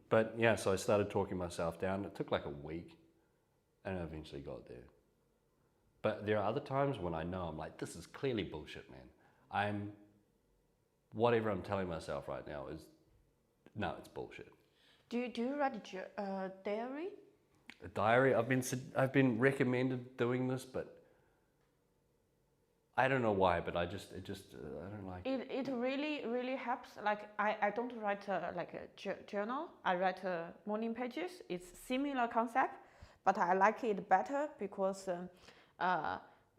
B: But yeah, so I started talking myself down. It took like a week, and I eventually got there. But there are other times when I know I'm like, this is clearly bullshit, man. Whatever I'm telling myself right now it's bullshit.
A: Do you write a diary?
B: A diary? I've been recommended doing this, but I don't know why. But I don't like it.
A: It really helps. Like I don't write like a journal. I write morning pages. It's similar concept, but I like it better because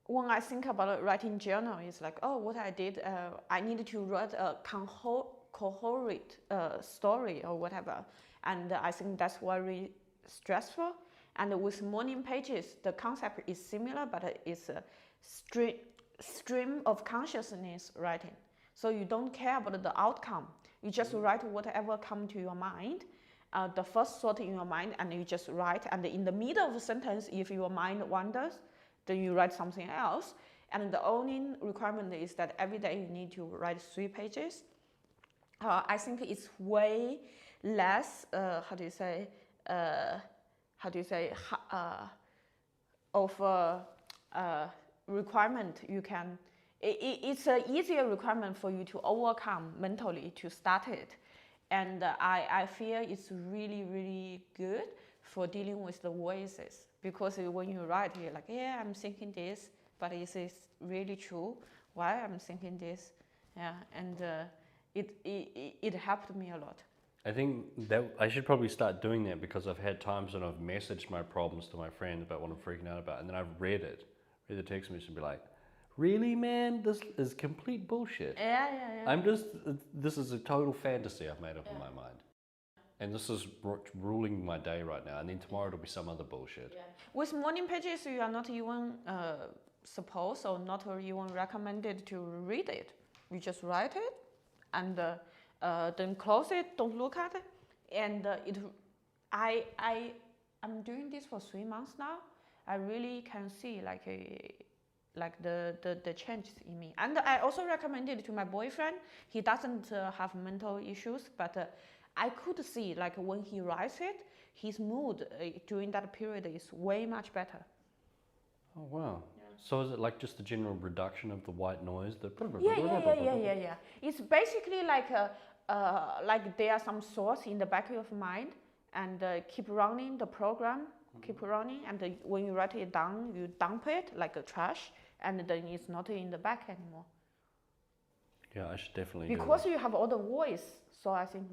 A: when I think about writing journal, it's like, oh, what I did, I needed to write a coherent story or whatever. And I think that's very stressful. And with morning pages, the concept is similar, but it's a stream of consciousness writing. So you don't care about the outcome. You just write whatever comes to your mind, the first thought in your mind, and you just write. And in the middle of a sentence, if your mind wanders, then you write something else. And the only requirement is that every day you need to write 3 pages. I think it's way less, of a requirement you can, it's an easier requirement for you to overcome mentally to start it. And I feel it's really good for dealing with the voices. Because when you write, you're like, yeah, I'm thinking this, but is this really true? Why I'm thinking this? Yeah, and it helped me a lot.
B: I think that I should probably start doing that, because I've had times when I've messaged my problems to my friends about what I'm freaking out about, and then I've read the text message and be like, really, man, this is complete bullshit.
A: Yeah.
B: This is a total fantasy I've made up in my mind. And this is ruling my day right now, and then tomorrow it'll be some other bullshit.
A: Yeah. With morning pages, you are not even supposed or not even recommended to read it. You just write it, and then close it. Don't look at it. And I'm doing this for 3 months now. I really can see the changes in me. And I also recommend it to my boyfriend. He doesn't have mental issues, but I could see like when he writes it, his mood during that period is way much better.
B: Oh wow! Yeah. So is it like just a general reduction of the white noise?
A: Yeah. It's basically like there are some thoughts in the back of your mind, and keep running the program, keep running, and when you write it down, you dump it like a trash, and then it's not in the back anymore.
B: Yeah, I should definitely.
A: Because you have all the voice, so I think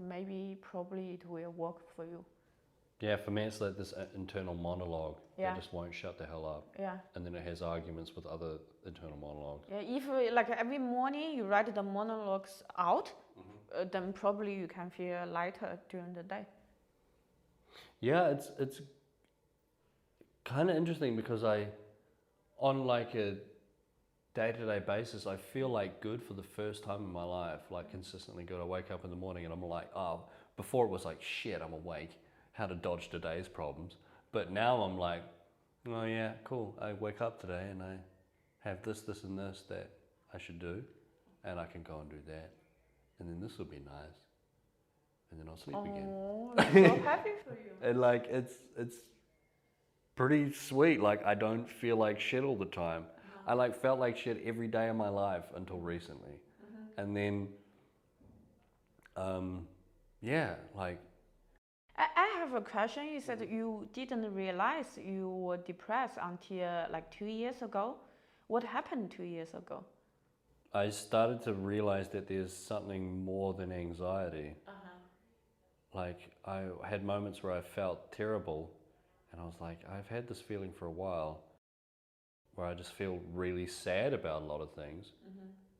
A: probably it will work for you.
B: Yeah, for me it's like this internal monologue
A: Yeah.
B: that just won't shut the hell up.
A: Yeah.
B: And then it has arguments with other internal monologues.
A: Yeah, if like every morning you write the monologues out, then probably you can feel lighter during the day.
B: Yeah, it's kind of interesting because on like a day-to-day basis, I feel like good for the first time in my life, like consistently good. I wake up in the morning and I'm like, oh, before it was like, shit, I'm awake, how to dodge today's problems. But now I'm like, oh yeah, cool. I wake up today and I have this, and this that I should do, and I can go and do that. And then this will be nice. And then I'll sleep again.
A: Oh, I'm so happy for you.
B: And like, it's pretty sweet. Like, I don't feel like shit all the time. I like felt like shit every day of my life until recently. And then, yeah, like.
A: I have a question. You said you didn't realize you were depressed until like 2 years ago. What happened 2 years ago?
B: I started to realize that there's something more than anxiety. Like, I had moments where I felt terrible, and I was like, I've had this feeling for a while, where I just feel really sad about a lot of things,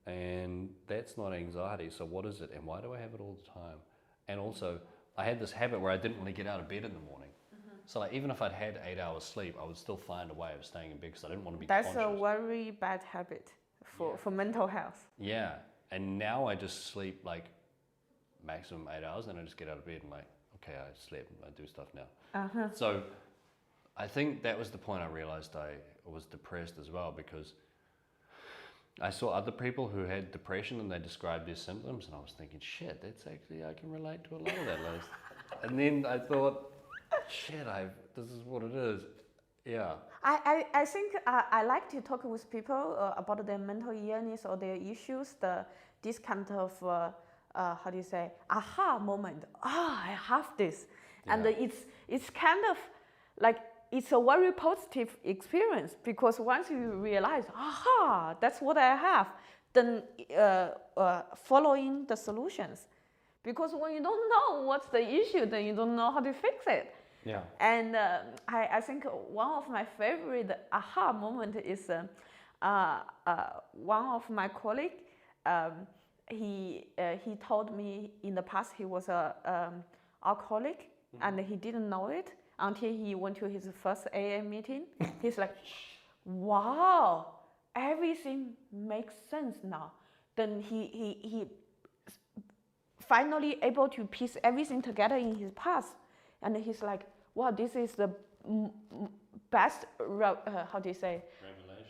B: and that's not anxiety, so what is it, and why do I have it all the time? And also, I had this habit where I didn't really get out of bed in the morning. So like, even if I'd had 8 hours sleep, I would still find a way of staying in bed because I didn't want to be conscious.
A: That's a very bad habit for mental health.
B: Yeah, and now I just sleep like maximum 8 hours, and I just get out of bed and like, okay, I slept, I do stuff now. So I think that was the point I realized I was depressed as well, because I saw other people who had depression and they described their symptoms, and I was thinking, shit, that's actually, I can relate to a lot of that list. And then I thought, shit, this is what it is. Yeah.
A: I think I like to talk with people about their mental illness or their issues, this kind of, how do you say, aha moment. I have this.
B: Yeah.
A: And it's kind of like, it's a very positive experience, because once you realize, aha, that's what I have, then following the solutions. Because when you don't know what's the issue, then you don't know how to fix it.
B: Yeah.
A: And I think one of my favorite aha moment is one of my colleagues, he told me in the past he was a alcoholic, and he didn't know it until he went to his first AA meeting. He's like, wow, everything makes sense now. Then he finally able to piece everything together in his past. And he's like, wow, this is the best, how do you say,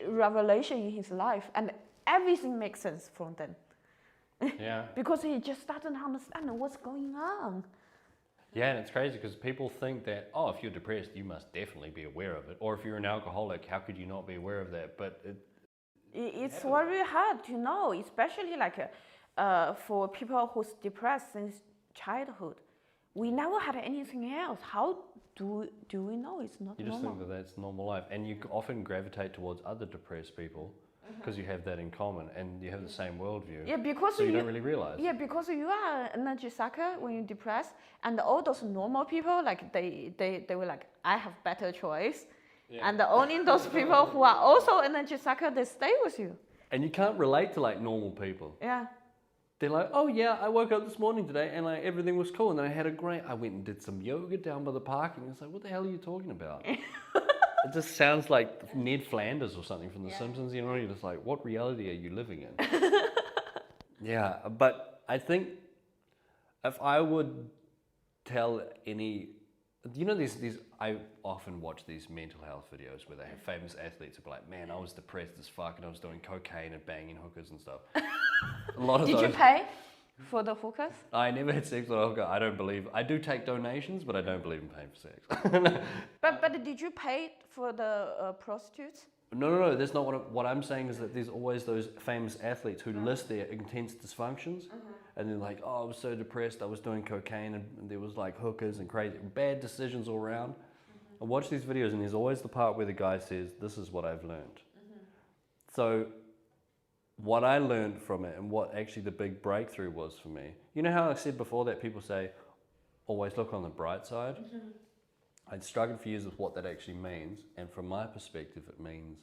A: revelation in his life. And everything makes sense from then.
B: Yeah.
A: Because he just doesn't understand what's going on.
B: Yeah, and it's crazy because people think that, oh, if you're depressed, you must definitely be aware of it. Or if you're an alcoholic, how could you not be aware of that? But
A: it's very hard to know, especially like for people who's depressed since childhood. We never had anything else. How do we know it's not normal?
B: You just think that that's normal life. And you often gravitate towards other depressed people because you have that in common and you have the same worldview.
A: Yeah, because
B: so you don't really realize.
A: Yeah, because you are an energy sucker when you're depressed, and all those normal people, like they were like, I have better choice. Yeah. And only those people who are also energy sucker, they stay with you.
B: And you can't relate to like normal people.
A: Yeah.
B: They're like, oh yeah, I woke up this morning today and like everything was cool, and then I went and did some yoga down by the park, and it's like, what the hell are you talking about? It just sounds like Ned Flanders or something from The Simpsons, you know? You're just like, what reality are you living in? Yeah, but I think if I would tell any, you know, I often watch these mental health videos where they have famous athletes who be like, man, I was depressed as fuck and I was doing cocaine and banging hookers and stuff. A lot of
A: Did
B: those.
A: you pay for the hookers?
B: I never had sex with a hooker. I do take donations, but I don't believe in paying for sex.
A: But did you pay for the prostitutes?
B: No, that's not what I'm saying is that there's always those famous athletes who list their intense dysfunctions, and they're like, oh, I was so depressed, I was doing cocaine, and there was like hookers and crazy, bad decisions all around. I watch these videos, and there's always the part where the guy says, this is what I've learned. So what I learned from it and what actually the big breakthrough was for me, you know how I said before that people say, always look on the bright side? I'd struggled for years with what that actually means, and from my perspective, it means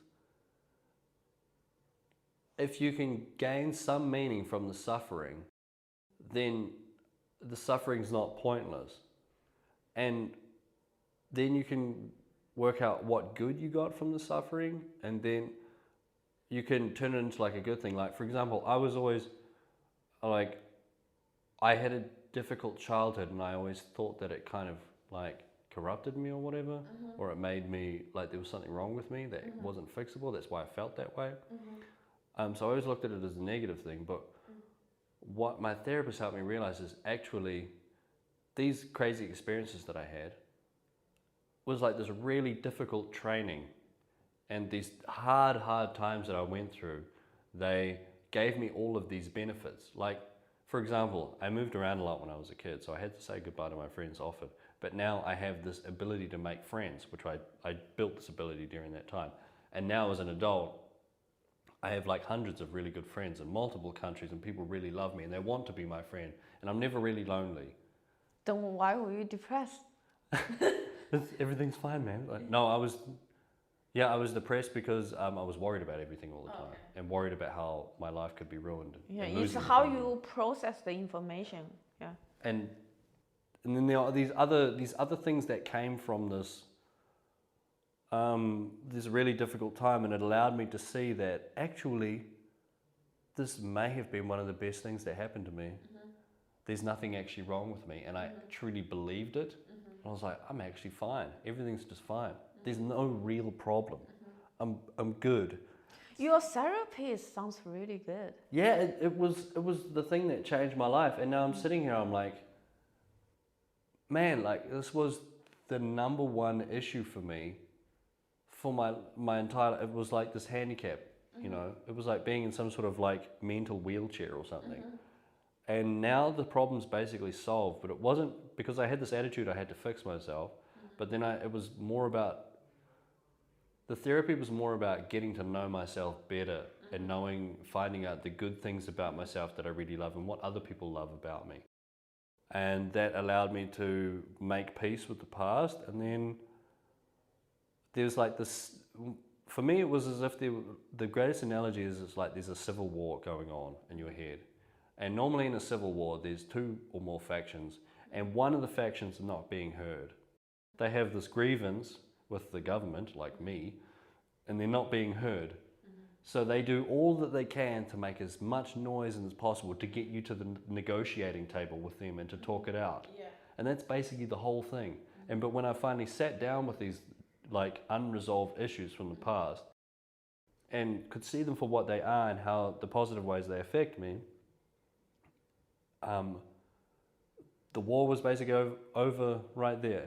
B: if you can gain some meaning from the suffering, then the suffering's not pointless. And then you can work out what good you got from the suffering, and then you can turn it into like a good thing. Like, for example, I was always like, I had a difficult childhood, and I always thought that it kind of like corrupted me or whatever, or it made me like there was something wrong with me that wasn't fixable. That's why I felt that way. So I always looked at it as a negative thing, but what my therapist helped me realize is actually these crazy experiences that I had was like this really difficult training, and these hard times that I went through, they gave me all of these benefits. Like, for example, I moved around a lot when I was a kid, so I had to say goodbye to my friends often. But now I have this ability to make friends, which I built this ability during that time. And now as an adult, I have like hundreds of really good friends in multiple countries, and people really love me and they want to be my friend, and I'm never really lonely.
A: Then why were you depressed?
B: Everything's fine, man. Like, no, I was depressed because I was worried about everything all the time, and worried about how my life could be ruined.
A: Yeah, it's how you process the information. Yeah.
B: And then there are these other things that came from this this really difficult time, and it allowed me to see that actually this may have been one of the best things that happened to me. There's nothing actually wrong with me, and I truly believed it. I was like, I'm actually fine. Everything's just fine. There's no real problem. I'm good.
A: Your therapist sounds really good.
B: Yeah, it was the thing that changed my life, and now I'm sitting here. I'm like, man, like this was the number one issue for me. For my entire, it was like this handicap, you know, it was like being in some sort of like mental wheelchair or something. And now the problem's basically solved, but it wasn't because I had this attitude I had to fix myself, but then it was more about, the therapy was more about getting to know myself better and finding out the good things about myself that I really love and what other people love about me. And that allowed me to make peace with the past, and then there's like this, for me it was as if the greatest analogy is it's like there's a civil war going on in your head. And normally in a civil war there's two or more factions, and one of the factions are not being heard. They have this grievance with the government, like me, and they're not being heard. So they do all that they can to make as much noise as possible to get you to the negotiating table with them and to talk it out. And that's basically the whole thing. But when I finally sat down with these like unresolved issues from the past and could see them for what they are and how the positive ways they affect me, the war was basically over right there.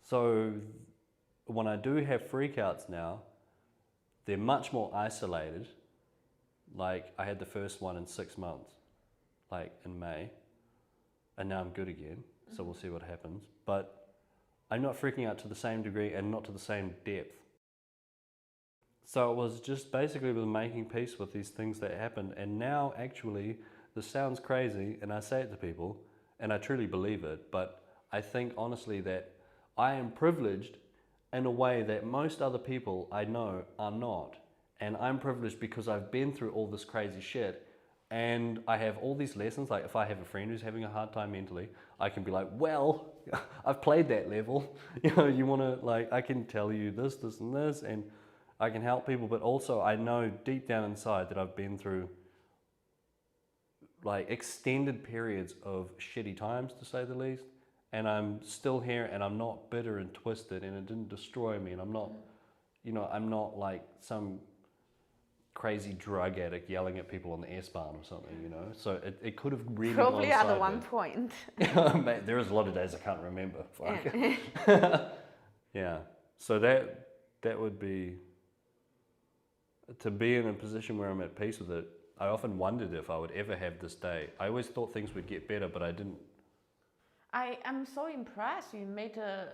B: So when I do have freakouts now, they're much more isolated. Like I had the first one in 6 months, like in May, and now I'm good again. So we'll see what happens. But I'm not freaking out to the same degree and not to the same depth. So it was just basically with making peace with these things that happened. And now actually, this sounds crazy, and I say it to people, and I truly believe it, but I think honestly that I am privileged in a way that most other people I know are not. And I'm privileged because I've been through all this crazy shit, and I have all these lessons. Like if I have a friend who's having a hard time mentally, I can be like, well, I've played that level. You know, you want to like, I can tell you this and this, and I can help people. But also I know deep down inside that I've been through like extended periods of shitty times, to say the least. And I'm still here, and I'm not bitter and twisted, and it didn't destroy me. And I'm not, you know, I'm not like some crazy drug addict yelling at people on the S-Bahn or something, you know. So it could have really
A: probably
B: gone
A: at one point.
B: Mate, there is a lot of days I can't remember. Fuck. Yeah. So that would be, to be in a position where I'm at peace with it. I often wondered if I would ever have this day. I always thought things would get better, but I didn't.
A: I am so impressed. You made a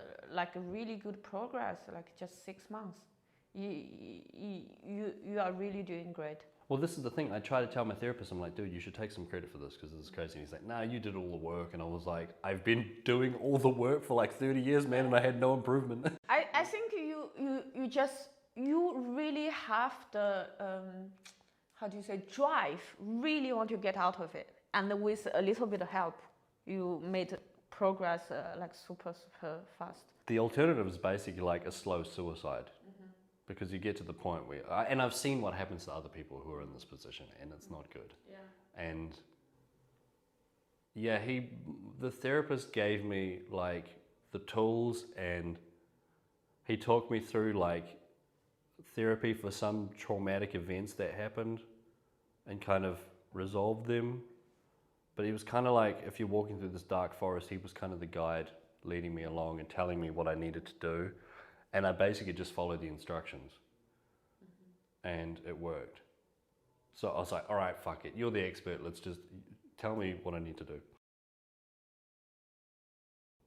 A: really good progress, like just 6 months. You are really doing great.
B: Well, this is the thing. I try to tell my therapist, I'm like, dude, you should take some credit for this because this is crazy. And he's like, nah, you did all the work. And I was like, I've been doing all the work for like 30 years, man, and I had no improvement.
A: I think you really have the how do you say, drive, really want to get out of it, and with a little bit of help you made progress like super fast.
B: The alternative is basically like a slow suicide, because you get to the point where, and I've seen what happens to other people who are in this position, and it's not good.
A: Yeah.
B: And yeah, the therapist gave me like the tools, and he talked me through like therapy for some traumatic events that happened and kind of resolved them. But he was kind of like, if you're walking through this dark forest, he was kind of the guide leading me along and telling me what I needed to do. And I basically just followed the instructions. And it worked. So I was like, all right, fuck it. You're the expert. Let's just tell me what I need to do.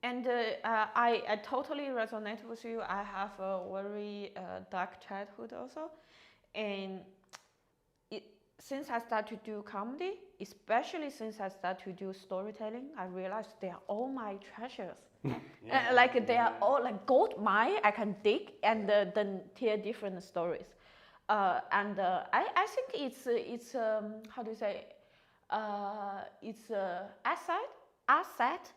A: And I totally resonate with you. I have a very dark childhood also. And since I started to do comedy, especially since I started to do storytelling, I realized they are all my treasures. Like they are all like gold mine I can dig and then tell different stories. And I think it's how do you say, it's asset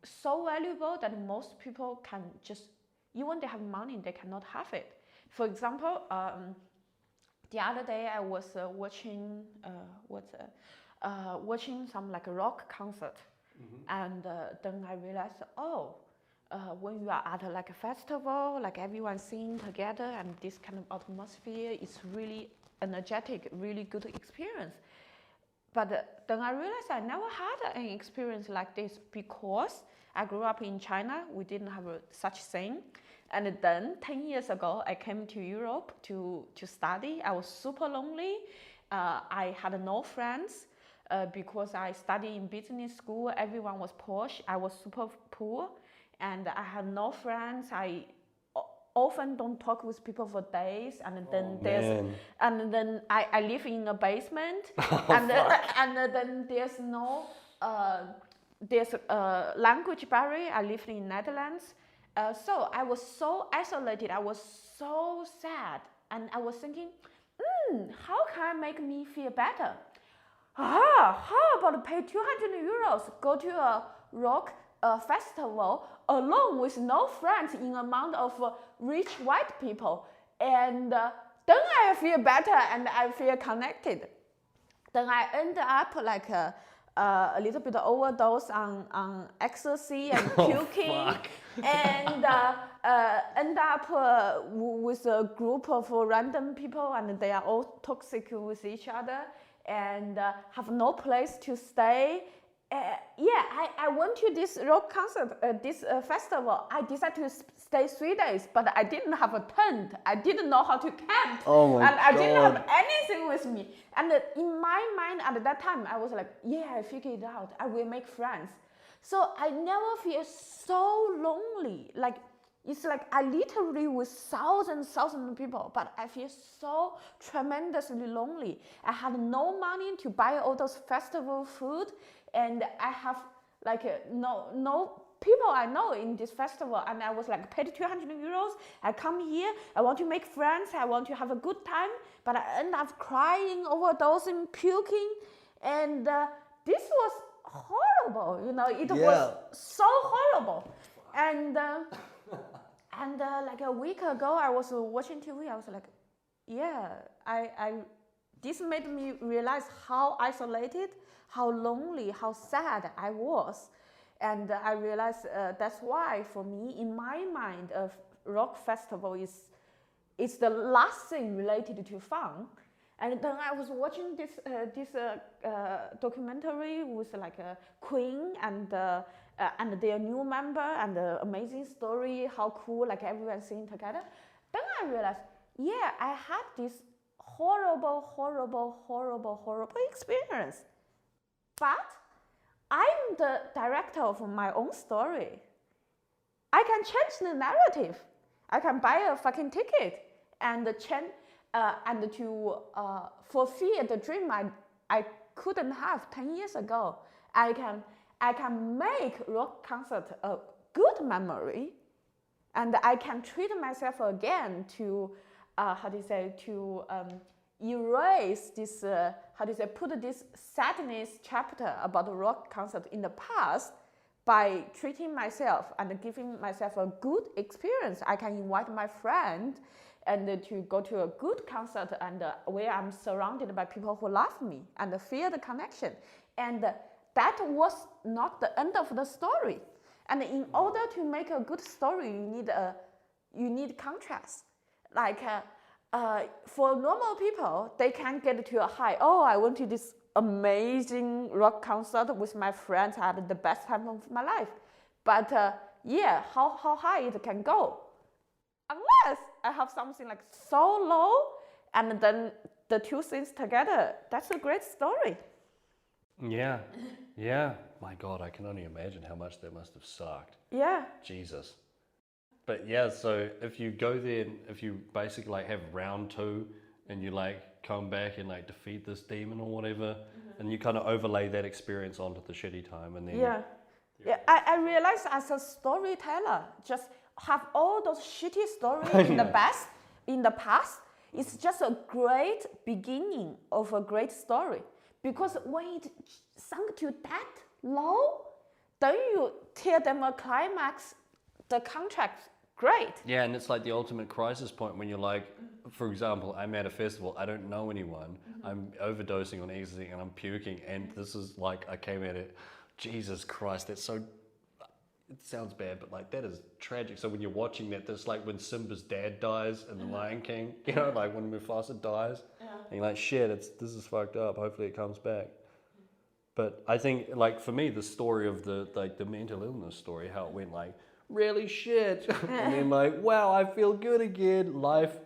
A: so valuable that most people can just, even they have money, they cannot have it. For example, the other day I was watching watching some like a rock concert, and then I realized, when you are at like a festival, like everyone singing together, and this kind of atmosphere is really energetic, really good experience. But then I realized I never had an experience like this because I grew up in China. We didn't have such thing. And then 10 years ago, I came to Europe to study. I was super lonely. I had no friends because I studied in business school. Everyone was posh. I was super poor. And I had no friends. I often don't talk with people for days, and then I live in a basement, and then there's no there's a language barrier. I lived in Netherlands, so I was so isolated. I was so sad, and I was thinking, how can I make me feel better? How about pay 200 euros, go to a rock festival alone with no friends in amount of rich white people, and then I feel better and I feel connected. Then I end up like a little bit overdose on ecstasy and puking, and end up with a group of random people, and they are all toxic with each other and have no place to stay. I went to this rock concert, this festival. I decided to stay 3 days, but I didn't have a tent. I didn't know how to camp.
B: Oh my
A: and I
B: God.
A: didn't have anything with me. And in my mind at that time, I was like, I figured it out. I will make friends. So I never feel so lonely. Like, it's like I literally with thousands of people, but I feel so tremendously lonely. I had no money to buy all those festival food, and I have like no people I know in this festival, and I was like paid 200 euros. I come here, I want to make friends, I want to have a good time, but I end up crying, overdosing, puking, and this was horrible. It was so horrible, and. And like a week ago, I was watching TV. I was like, this made me realize how isolated, how lonely, how sad I was. And I realized that's why, for me, in my mind, a rock festival is the last thing related to fun. And then I was watching this documentary with like a Queen and their new member, and the amazing story, how cool, like everyone singing together. Then I realized, I had this horrible experience. But I'm the director of my own story. I can change the narrative. I can buy a fucking ticket and change. and to fulfill the dream I couldn't have 10 years ago. I can make rock concert a good memory, and I can treat myself again to erase this put this sadness chapter about the rock concert in the past by treating myself and giving myself a good experience. I can invite my friend and to go to a good concert and where I'm surrounded by people who love me and feel the connection. And that was not the end of the story. And in order to make a good story, you need contrast. Like for normal people, they can get to a high. Oh, I went to this amazing rock concert with my friends. I had the best time of my life. But how high it can go? Unless I have something like so low, and then the two things together, that's a great story.
B: Yeah, yeah. My God, I can only imagine how much that must have sucked.
A: Yeah.
B: Jesus. But yeah, so if you go there, if you basically like have round 2 and you like come back and like defeat this demon or whatever, and you kind of overlay that experience onto the shitty time, and then
A: I realized as a storyteller, just have all those shitty stories in the past. It's just a great beginning of a great story, because when it sunk to that low, then you tell them a climax, the contract. Great.
B: Yeah, and it's like the ultimate crisis point when you're like, for example, I'm at a festival, I don't know anyone, I'm overdosing on ecstasy and I'm puking, and this is like, I came at it, Jesus Christ, that's so, it sounds bad, but like that is tragic. So when you're watching that, that's like when Simba's dad dies in The Lion King, you know, like when Mufasa dies, and you're like, shit, this is fucked up, hopefully it comes back. But I think, like, for me, the story of the mental illness story, how it went like, really shit, and then like, wow, I feel good again, life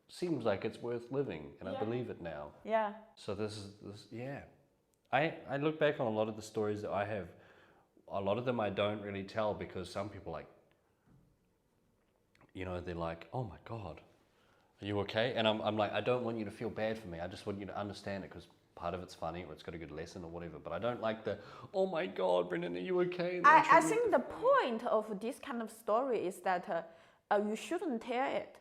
B: seems like it's worth living, and I believe it now.
A: Yeah.
B: So this, I look back on a lot of the stories that I have, a lot of them I don't really tell, because some people like, you know, they're like, oh my God, are you okay? And I'm like, I don't want you to feel bad for me, I just want you to understand it, because part of it's funny or it's got a good lesson or whatever, but I don't like the, oh my God, Brendon, are you okay?
A: I think the point of this kind of story is that you shouldn't tell it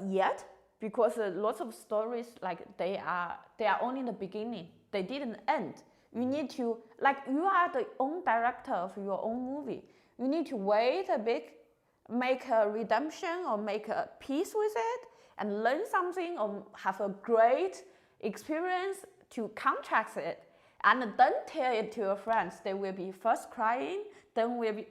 A: yet, because lots of stories, like they are only the beginning, they didn't end. You need to, like, you are the own director of your own movie. You need to wait a bit, make a redemption or make a peace with it, and learn something or have a great experience to contrast it, and then tell it to your friends. They will be first crying, then will be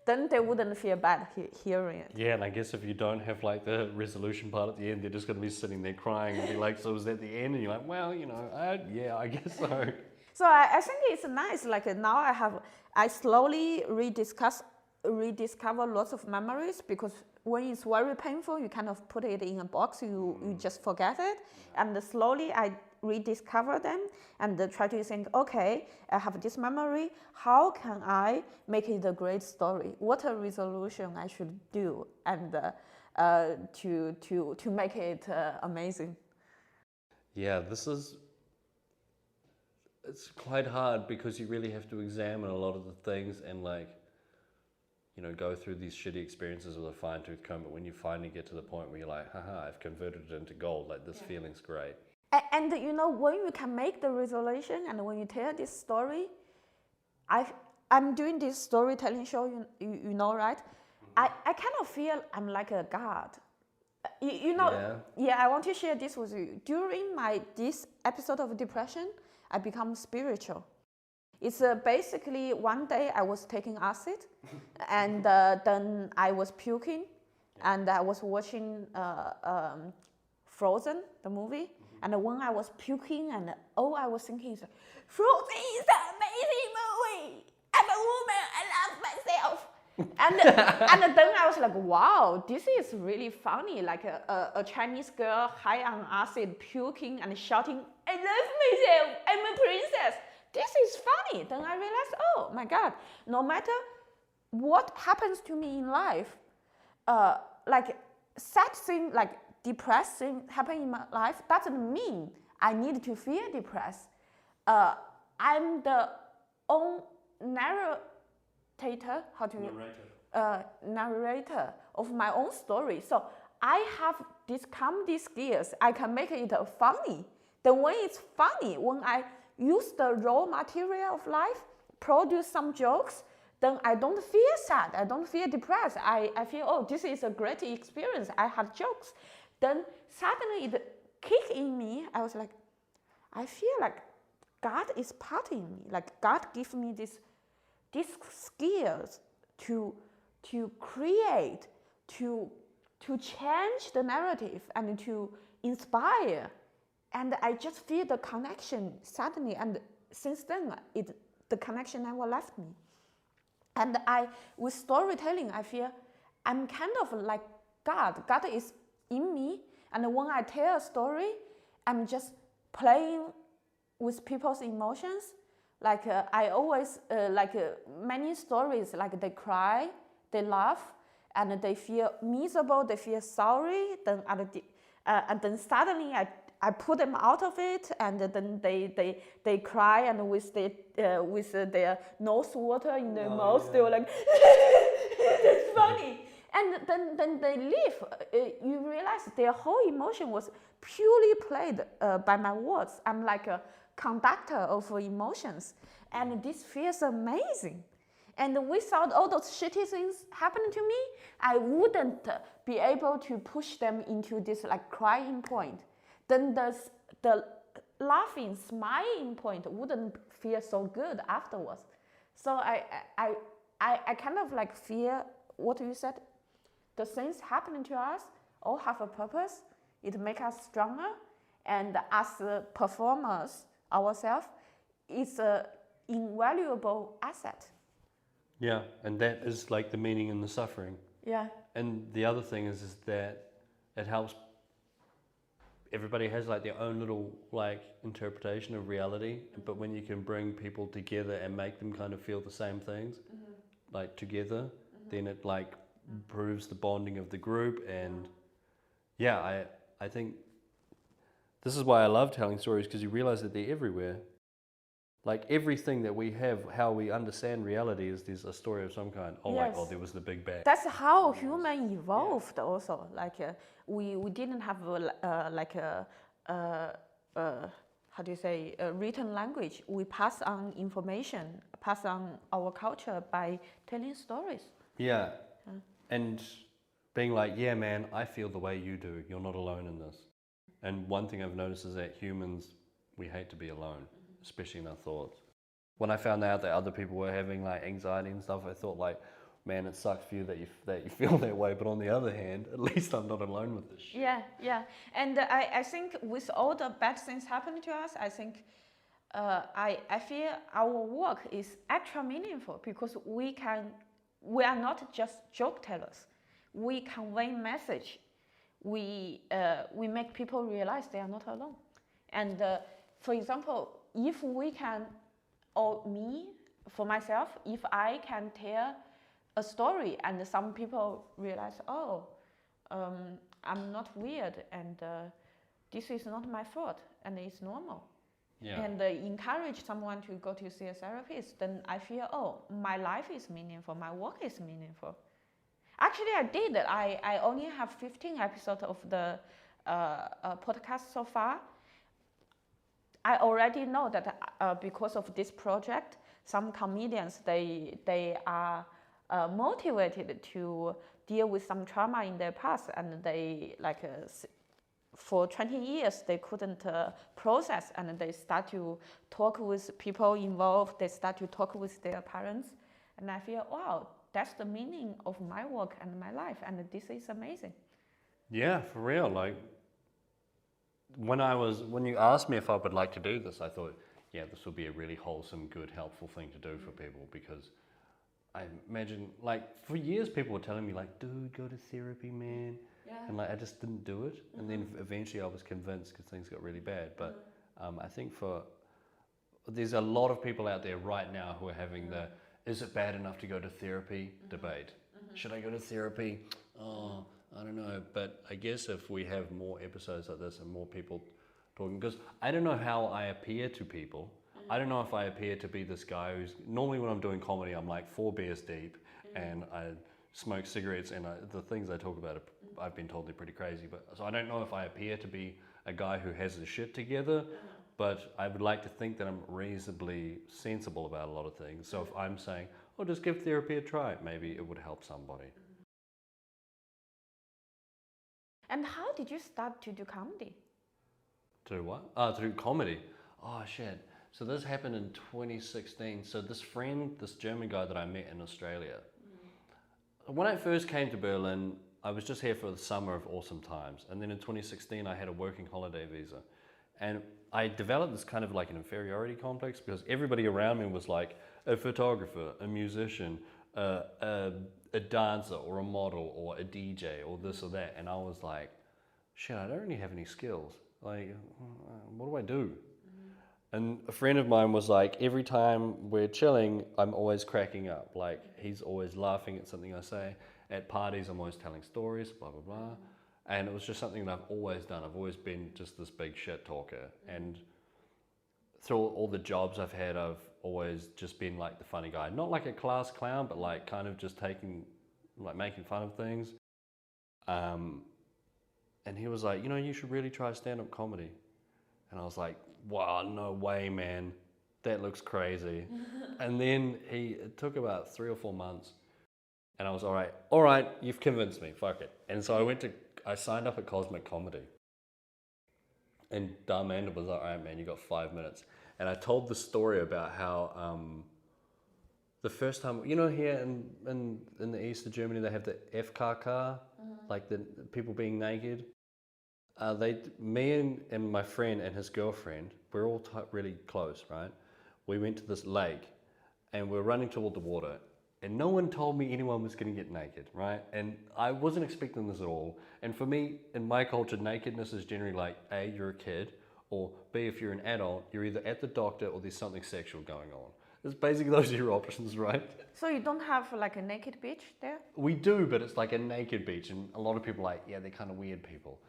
A: then they wouldn't feel bad hearing it.
B: Yeah, and I guess if you don't have like the resolution part at the end, they're just going to be sitting there crying and be like, so is that the end? And you're like, well, you know, yeah, I guess so.
A: So I think it's nice, like now I slowly rediscover lots of memories, because when it's very painful, you kind of put it in a box, you just forget it, and slowly I rediscover them and try to think, okay, I have this memory, how can I make it a great story? What a resolution I should do, and to make it amazing.
B: Yeah, it's quite hard, because you really have to examine a lot of the things and like, you know, go through these shitty experiences with a fine-tooth comb, but when you finally get to the point where you're like, haha, I've converted it into gold, like this feeling's great.
A: And you know, when you can make the resolution and when you tell this story, I'm doing this storytelling show, you know, right? I kind of feel I'm like a god. You know, I want to share this with you. During this episode of depression, I become spiritual. It's basically one day I was taking acid, and then I was puking, and I was watching Frozen, the movie. And when I was puking, and all I was thinking is, Frozen is an amazing movie. I'm a woman, I love myself. And then I was like, wow, this is really funny. Like a Chinese girl high on acid, puking and shouting, I love myself, I'm a princess. This is funny. Then I realized, oh my God, no matter what happens to me in life, like sad thing, like depressed thing happen in my life doesn't mean I need to feel depressed. I'm the own narrator. How do you? Narrator of my own story. So I have these comedy skills. I can make it funny. Then when it's funny, when I use the raw material of life, produce some jokes, then I don't feel sad. I don't feel depressed. I feel, oh, this is a great experience. I had jokes. Then suddenly it kicked in me. I was like, I feel like God is part in me. Like God gives me these skills to create, to change the narrative and to inspire. And I just feel the connection suddenly. And since then, the connection never left me. And with storytelling, I feel I'm kind of like God. God is in me. And when I tell a story, I'm just playing with people's emotions. Like I always, many stories, like they cry, they laugh, and they feel miserable, they feel sorry. And then suddenly I put them out of it, and then they cry, and with their nose water in their mouth, they were like, it's funny. And then they leave. You realize their whole emotion was purely played by my words. I'm like a conductor of emotions, and this feels amazing. And without all those shitty things happening to me, I wouldn't be able to push them into this like crying point. Then the laughing, smiling point wouldn't feel so good afterwards. So I kind of like feel what you said. The things happening to us all have a purpose. It makes us stronger, and as performers ourselves, it's an invaluable asset.
B: Yeah, and that is like the meaning in the suffering.
A: Yeah.
B: And the other thing is that it helps. Everybody has like their own little like interpretation of reality, but when you can bring people together and make them kind of feel the same things, like together, then it like proves the bonding of the group. And yeah, I think this is why I love telling stories, because you realize that they're everywhere. Like everything that we have, how we understand reality is there's a story of some kind. Oh,
A: Yes.
B: like, oh, there was the Big Bang.
A: That's how human evolved also. Like we didn't have how do you say, a written language. We pass on information, pass on our culture by telling stories.
B: Yeah. And being like, yeah, man, I feel the way you do. You're not alone in this. And one thing I've noticed is that humans, we hate to be alone, especially in our thoughts. When I found out that other people were having like anxiety and stuff, I thought like, man, it sucks for you that you feel that way. But on the other hand, at least I'm not alone with this shit.
A: Yeah. And I think with all the bad things happening to us, I think I feel our work is extra meaningful because we are not just joke tellers. We convey message. We make people realize they are not alone. And for example, if we can, or me, for myself, if I can tell a story and some people realize, oh, I'm not weird, and this is not my fault, and it's normal. Yeah. And encourage someone to go to see a therapist, then I feel, oh, my life is meaningful, my work is meaningful. Actually, I did. I only have 15 episodes of the podcast so far. I already know that because of this project, some comedians, they are motivated to deal with some trauma in their past, and they for 20 years they couldn't process, and they start to talk with people involved. They start to talk with their parents, and I feel, wow, that's the meaning of my work and my life, and this is amazing.
B: Yeah, for real. Like when you asked me if I would like to do this, I thought, yeah, this would be a really wholesome, good, helpful thing to do for people, because I imagine, like, for years people were telling me, like, dude, go to therapy, man. Yeah. And like I just didn't do it. And then eventually I was convinced because things got really bad. But I think there's a lot of people out there right now who are having is it bad enough to go to therapy debate. Should I go to therapy? Oh, I don't know, but I guess if we have more episodes like this and more people talking, because I don't know how I appear to people. I don't know if I appear to be this guy who's, normally when I'm doing comedy, I'm like 4 beers deep and I smoke cigarettes and the things I talk about, I've been told they're pretty crazy. But so I don't know if I appear to be a guy who has his shit together, but I would like to think that I'm reasonably sensible about a lot of things. So if I'm saying, oh, just give therapy a try, maybe it would help somebody.
A: And how did you start to do comedy?
B: To do what? To do comedy. Oh shit. So this happened in 2016. So this friend, this German guy that I met in Australia, when I first came to Berlin, I was just here for the summer of awesome times. And then in 2016, I had a working holiday visa. And I developed this kind of like an inferiority complex because everybody around me was like a photographer, a musician, a dancer or a model or a DJ or this or that. And I was like, shit, I don't really have any skills. Like, what do I do? And a friend of mine was like, every time we're chilling, I'm always cracking up. Like, he's always laughing at something I say. At parties, I'm always telling stories, blah, blah, blah. And it was just something that I've always done. I've always been just this big shit talker. And through all the jobs I've had, I've always just been like the funny guy. Not like a class clown, but like kind of just making fun of things. And he was like, you know, you should really try stand-up comedy. And I was like, wow, no way, man. That looks crazy. And then it took about 3 or 4 months. And I was all right, you've convinced me, fuck it. And so I signed up at Cosmic Comedy. And Darmander was like, all right, man, you got 5 minutes. And I told the story about how the first time, you know, here in the east of Germany, they have the FKK, like the people being naked. Me and my friend and his girlfriend, we're all really close, right? We went to this lake and we're running toward the water and no one told me anyone was going to get naked, right? And I wasn't expecting this at all. And for me, in my culture, nakedness is generally like, A, you're a kid, or B, if you're an adult, you're either at the doctor or there's something sexual going on. It's basically those are your options, right?
A: So you don't have like a naked beach there?
B: We do, but it's like a naked beach and a lot of people are like, yeah, they're kind of weird people.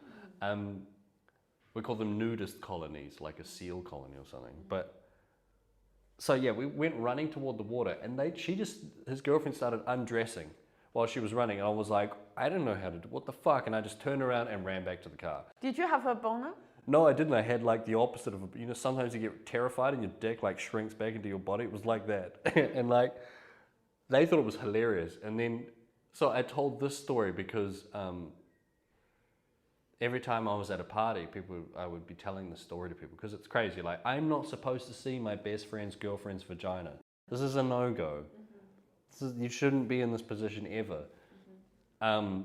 B: We call them nudist colonies, like a seal colony or something. But so yeah, we went running toward the water, and his girlfriend started undressing while she was running, and I was like, I don't know how to do what the fuck, and I just turned around and ran back to the car.
A: Did you have a boner?
B: No, I didn't. I had like the opposite of you know, sometimes you get terrified and your dick like shrinks back into your body. It was like that, and like they thought it was hilarious, and then so I told this story because. Every time I was at a party, I would be telling the story to people because it's crazy. Like, I'm not supposed to see my best friend's girlfriend's vagina. This is a no-go. You shouldn't be in this position ever. And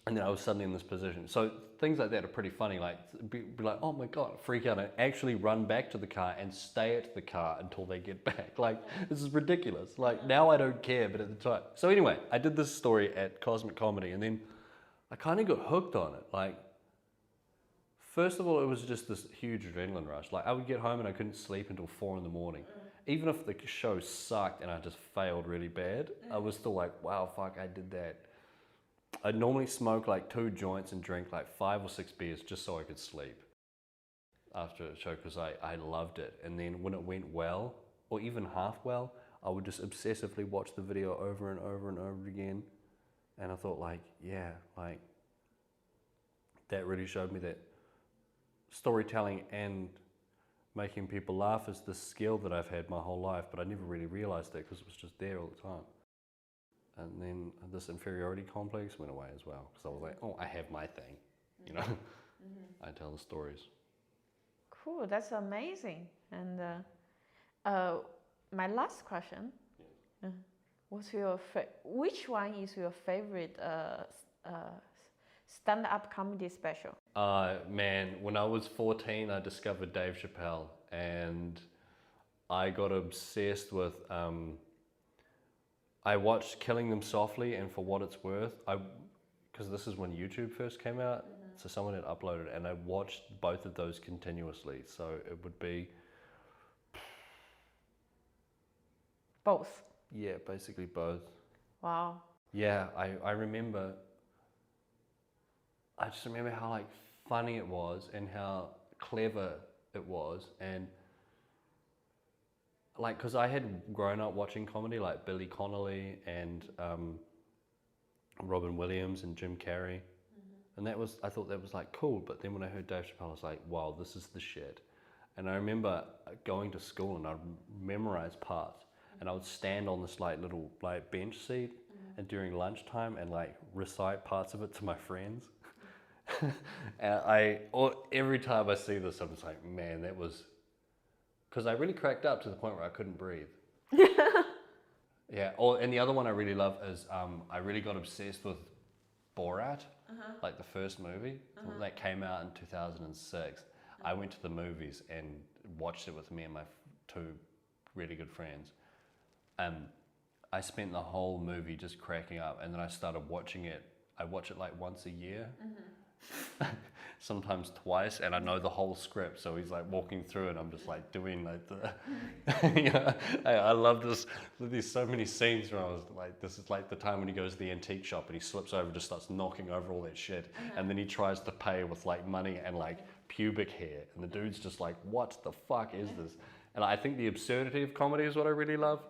B: then I was suddenly in this position. So things like that are pretty funny. Like, be like, oh my God, freak out and actually run back to the car and stay at the car until they get back. Like, this is ridiculous. Like, now I don't care, but at the time. So anyway, I did this story at Cosmic Comedy and then I kind of got hooked on it. Like, first of all, it was just this huge adrenaline rush. Like, I would get home and I couldn't sleep until 4 in the morning. Even if the show sucked and I just failed really bad, I was still like, wow, fuck, I did that. I'd normally smoke like 2 joints and drink like 5 or 6 beers just so I could sleep after a show because I loved it. And then when it went well, or even half well, I would just obsessively watch the video over and over and over again. And I thought like, yeah, like that really showed me that storytelling and making people laugh is the skill that I've had my whole life, but I never really realized that because it was just there all the time. And then this inferiority complex went away as well because I was like, oh, I have my thing, you know? I tell the stories.
A: Cool, that's amazing. And my last question. Which one is your favorite stand-up comedy special?
B: Man, when I was 14, I discovered Dave Chappelle, and I got obsessed with. I watched Killing Them Softly and For What It's Worth. Because this is when YouTube first came out, so someone had uploaded, and I watched both of those continuously. So it would be
A: Both.
B: Yeah, basically both.
A: Wow.
B: Yeah, I remember I just remember how like funny it was and how clever it was, and like because I had grown up watching comedy like Billy Connolly and Robin Williams and Jim Carrey, and I thought that was like cool. But then when I heard Dave Chappelle, I was like, wow, this is the shit. And I remember going to school and I'd memorize parts, and I would stand on this like little like bench seat, and during lunchtime and like recite parts of it to my friends. And every time I see this, I'm just like, man, that was, because I really cracked up to the point where I couldn't breathe. Yeah. And the other one I really love is I really got obsessed with Borat, like the first movie that came out in 2006. I went to the movies and watched it with me and my two really good friends. I spent the whole movie just cracking up, and then I started watching it. I watch it like once a year, sometimes twice, and I know the whole script. So he's like walking through, and I'm just like doing like the, you know, I love this. There's so many scenes where I was like, this is like the time when he goes to the antique shop and he slips over, just starts knocking over all that shit, and then he tries to pay with like money and like pubic hair, and the dude's just like, what the fuck is this? And I think the absurdity of comedy is what I really love.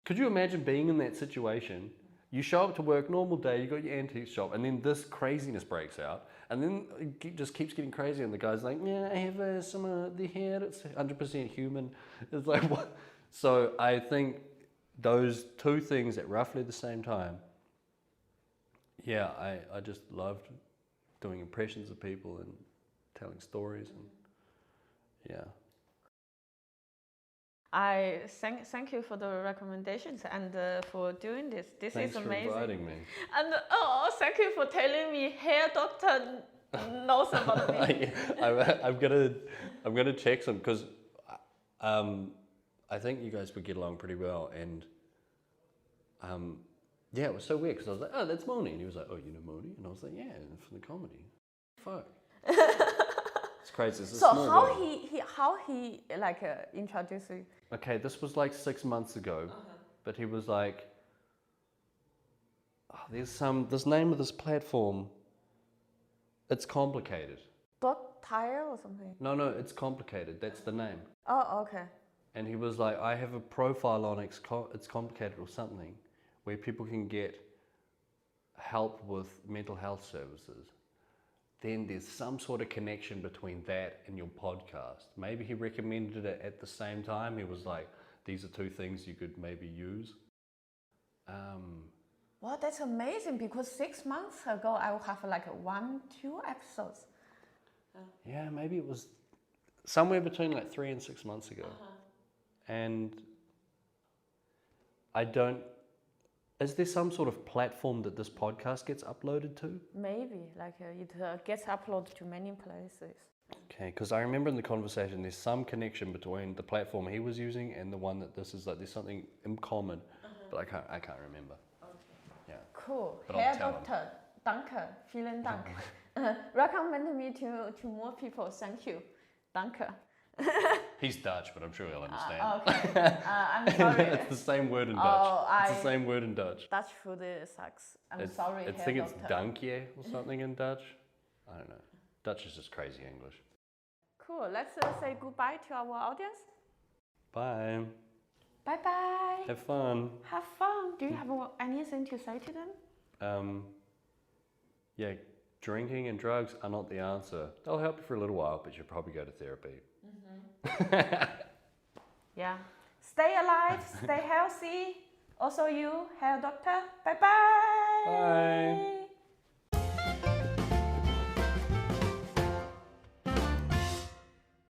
B: Could you imagine being in that situation? You show up to work, normal day, you got your antique shop, and then this craziness breaks out, and then it just keeps getting crazier, and the guy's like, yeah, I have some the hair, it's 100% human. It's like, what? So I think those two things at roughly the same time, yeah, I just loved doing impressions of people and telling stories, and yeah.
A: I thank you for the recommendations and for doing this. This
B: Thanks
A: is amazing.
B: for inviting me.
A: And thank you for telling me hair doctor knows about me.
B: I'm gonna text him because I think you guys would get along pretty well, and yeah, it was so weird because I was like, oh, that's Moni, and he was like, oh, you know Moni, and I was like, yeah, from the comedy. Fuck. It's crazy. It's a
A: So
B: small
A: how he like introduced you?
B: Okay, this was like 6 months ago, but he was like, oh, this name of this platform, it's complicated.
A: Dot tire or something?
B: No, it's complicated. That's the name.
A: Oh, okay.
B: And he was like, I have a profile on It's Complicated or something, where people can get help with mental health services. Then there's some sort of connection between that and your podcast. Maybe he recommended it at the same time. He was like, these are two things you could maybe use.
A: Wow, that's amazing, because 6 months ago I will have like 1-2 episodes.
B: Yeah, maybe it was somewhere between like 3 and 6 months ago. And is there some sort of platform that this podcast gets uploaded to?
A: Maybe, like it gets uploaded to many places.
B: Okay, because I remember in the conversation there's some connection between the platform he was using and the one that this is, like there's something in common, but I can't remember. Okay. Yeah.
A: Cool.
B: But
A: Herr
B: I'll tell him.
A: Doctor, danke, vielen Dank. Recommend me to more people. Thank you, danke.
B: He's Dutch, but I'm sure he'll understand.
A: Okay. I'm sorry.
B: It's the same word in Dutch. It's the same word in Dutch.
A: Dutch food sucks. I'm sorry,
B: I
A: Herr
B: think it's
A: Doctor.
B: dankje or something in Dutch. I don't know. Dutch is just crazy English.
A: Cool. Let's say goodbye to our audience.
B: Bye.
A: Bye bye.
B: Have fun.
A: Have fun. Do you have anything to say to them?
B: Yeah, drinking and drugs are not the answer. They'll help you for a little while, but you'll probably go to therapy.
A: Yeah. Stay alive, stay healthy. Also you, Herr Doctor. Bye bye.
B: Bye.